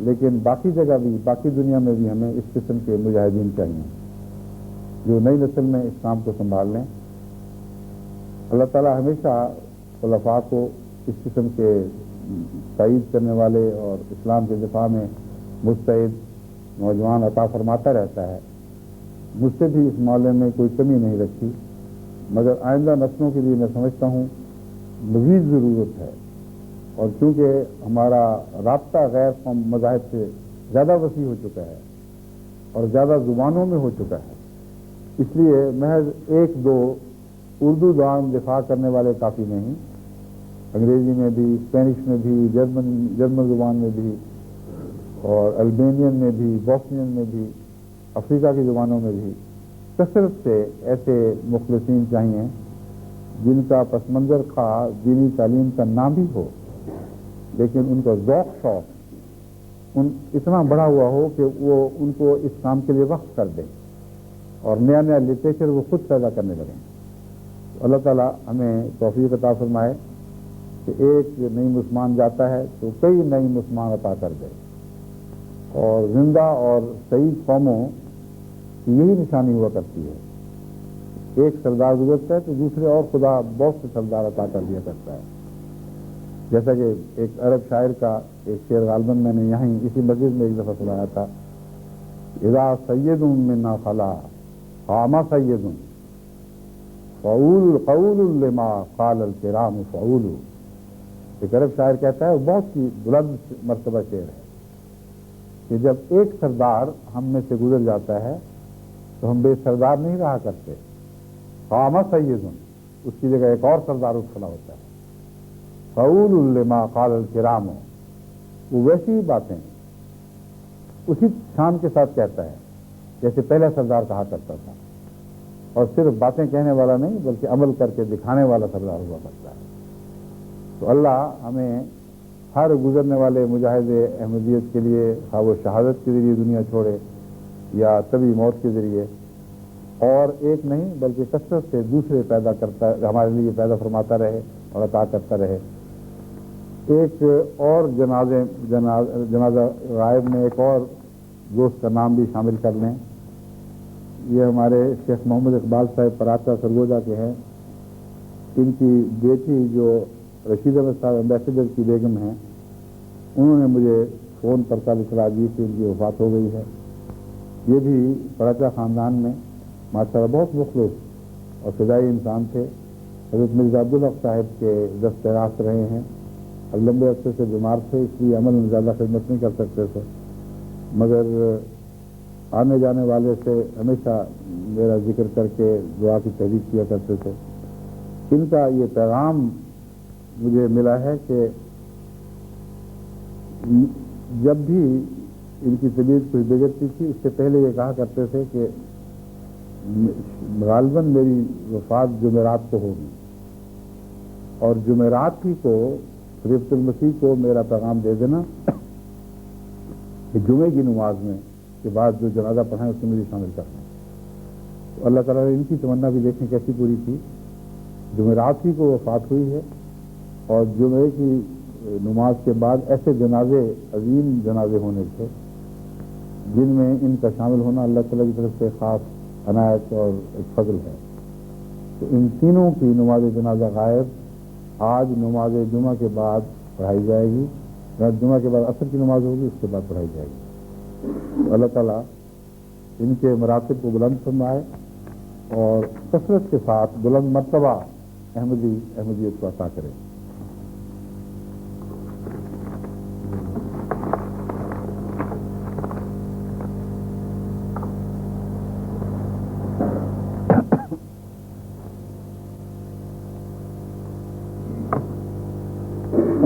لیکن باقی جگہ بھی، باقی دنیا میں بھی ہمیں اس قسم کے مجاہدین چاہیے جو نئی نسل میں اسلام کو سنبھال لیں۔ اللہ تعالیٰ ہمیشہ خلفاء کو اس قسم کے تائید کرنے والے اور اسلام کے دفاع میں مستعد نوجوان عطا فرماتا رہتا ہے۔ مجھ سے بھی اس معاملے میں کوئی کمی نہیں رکھی، مگر آئندہ نسلوں کے لیے میں سمجھتا ہوں مزید ضرورت ہے، اور چونکہ ہمارا رابطہ غیر قوم مذاہب سے زیادہ وسیع ہو چکا ہے اور زیادہ زبانوں میں ہو چکا ہے، اس لیے محض ایک دو اردو زبان دفاع کرنے والے کافی نہیں، انگریزی میں بھی، اسپینش میں بھی، جرمن زبان میں بھی، اور البینین میں بھی، بوسنین میں بھی، افریقہ کی زبانوں میں بھی کثرت سے ایسے مخلصین چاہیے جن کا پس منظر خواہ دینی تعلیم کا نام بھی ہو، لیکن ان کا ذوق شوق اتنا بڑا ہوا ہو کہ وہ ان کو اس کام کے لیے وقف کر دیں اور نیا نیا لٹریچر وہ خود پیدا کرنے لگیں۔ تو اللہ تعالیٰ ہمیں توفیق عطا فرمائے کہ ایک نئی مسلمان جاتا ہے تو کئی نئی مسلمان عطا کر دے، اور زندہ اور صحیح قوموں کی یہی نشانی ہوا کرتی ہے، ایک سردار گزرتا ہے تو دوسرے اور خدا بہت سے سردار عطا کر دیا کرتا ہے۔ جیسا کہ ایک عرب شاعر کا ایک شعر غالباً میں نے یہیں اسی مسجد میں ایک دفعہ سنایا تھا، اذا سید منا خلا قام سید قول لما قال الکرام فعول۔ ایک عرب شاعر کہتا ہے، بہت ہی بلند مرتبہ شعر ہے، کہ جب ایک سردار ہم میں سے گزر جاتا ہے تو ہم بے سردار نہیں رہا کرتے، قام سید، اس کی جگہ ایک اور سردار اٹھ کھڑا ہوتا ہے، قول لما قال الکرام، وہ ویسی باتیں اسی شان کے ساتھ کہتا ہے جیسے پہلا سردار کہا کرتا تھا، اور صرف باتیں کہنے والا نہیں بلکہ عمل کر کے دکھانے والا سردار ہوا کرتا ہے۔ تو اللہ ہمیں ہر گزرنے والے مجاہد احمدیت کے لیے، خواہ وہ شہادت کے ذریعے دنیا چھوڑے یا طبی موت کے ذریعے، اور ایک نہیں بلکہ کثرت سے دوسرے پیدا کرتا، ہمارے لیے پیدا فرماتا رہے اور عطا کرتا رہے۔ ایک اور جنازہ غائب میں ایک اور دوست کا نام بھی شامل کر لیں۔ یہ ہمارے شیخ محمد اقبال صاحب پراتا سرگوجا کے ہیں، ان کی بیٹی جو رشید احمد صاحب ایمبیسیڈر کی بیگم ہیں، انہوں نے مجھے فون پر کل اطلاع دی کہ ان کی وفات ہو گئی ہے۔ یہ بھی پراتا خاندان میں ماشاءاللہ بہت مخلص اور فدائی انسان تھے، حضرت مرزا عبدالحق صاحب کے دست راست رہے ہیں، اور لمبے عرصے سے بیمار تھے، اس لیے عمل میں زیادہ خدمت نہیں کر سکتے تھے، مگر آنے جانے والے سے ہمیشہ میرا ذکر کر کے دعا کی تحریک کیا کرتے تھے۔ ان کا یہ پیغام مجھے ملا ہے کہ جب بھی ان کی طبیعت کچھ بگڑتی تھی، اس سے پہلے یہ کہا کرتے تھے کہ غالباً میری وفات جمعرات کو ہوگی، اور جمعرات ہی کو خلیفۃ المسیح کو میرا پیغام دے دینا کہ جمعے کی نماز میں کے بعد جو جنازہ پڑھائیں اس میں مجھے شامل کرنا۔ تو اللہ تعالیٰ نے ان کی تمنا بھی دیکھیں کیسی پوری کی، جمعرات ہی کو وفات ہوئی ہے، اور جمعے کی نماز کے بعد ایسے جنازے، عظیم جنازے ہونے تھے جن میں ان کا شامل ہونا اللہ تعالیٰ کی طرف سے خاص عنایت اور ایک فضل ہے. تو ان تینوں کی نماز جنازہ غائب آج نماز جمعہ کے بعد پڑھائی جائے گی. جمعہ کے بعد عصر کی نماز ہوگی، اس کے بعد پڑھائی جائے گی. اللہ تعالیٰ ان کے مراتب کو بلند فرمائے اور کثرت کے ساتھ بلند مرتبہ احمدیت کو عطا کرے.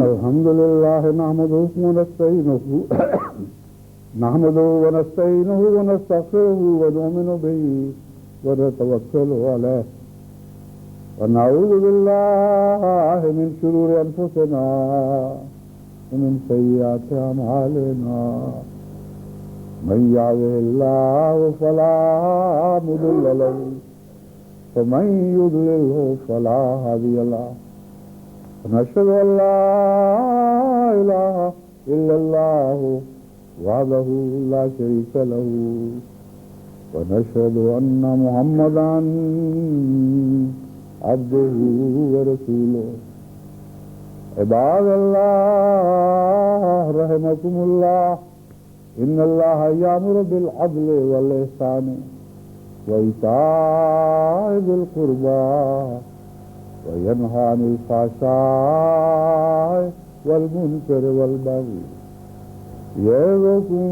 الحمد لله نحمده ونستعينه ونستغفره ونؤمن به ونتوكل عليه ونعوذ بالله من شرور أنفسنا ومن سيئات أعمالنا. من يهده الله فلا مضل له ومن يضلله فلا هادي له. ونشهد أن لا إله إلا الله وحده لا شريك له ونشهد أن محمدا عبده ورسوله. عباد الله رحمكم الله إن الله يأمر بالعدل والإحسان وإيتاء ذي القربى وينهى عن الفحشاء والمنكر والبغي يعظكم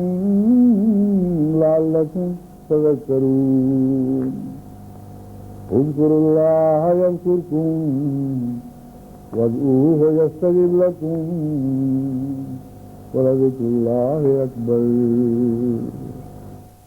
لعلكم تذكرون. اذكروا الله يذكركم وادعوه يستجب لكم ولذكر الله أكبر.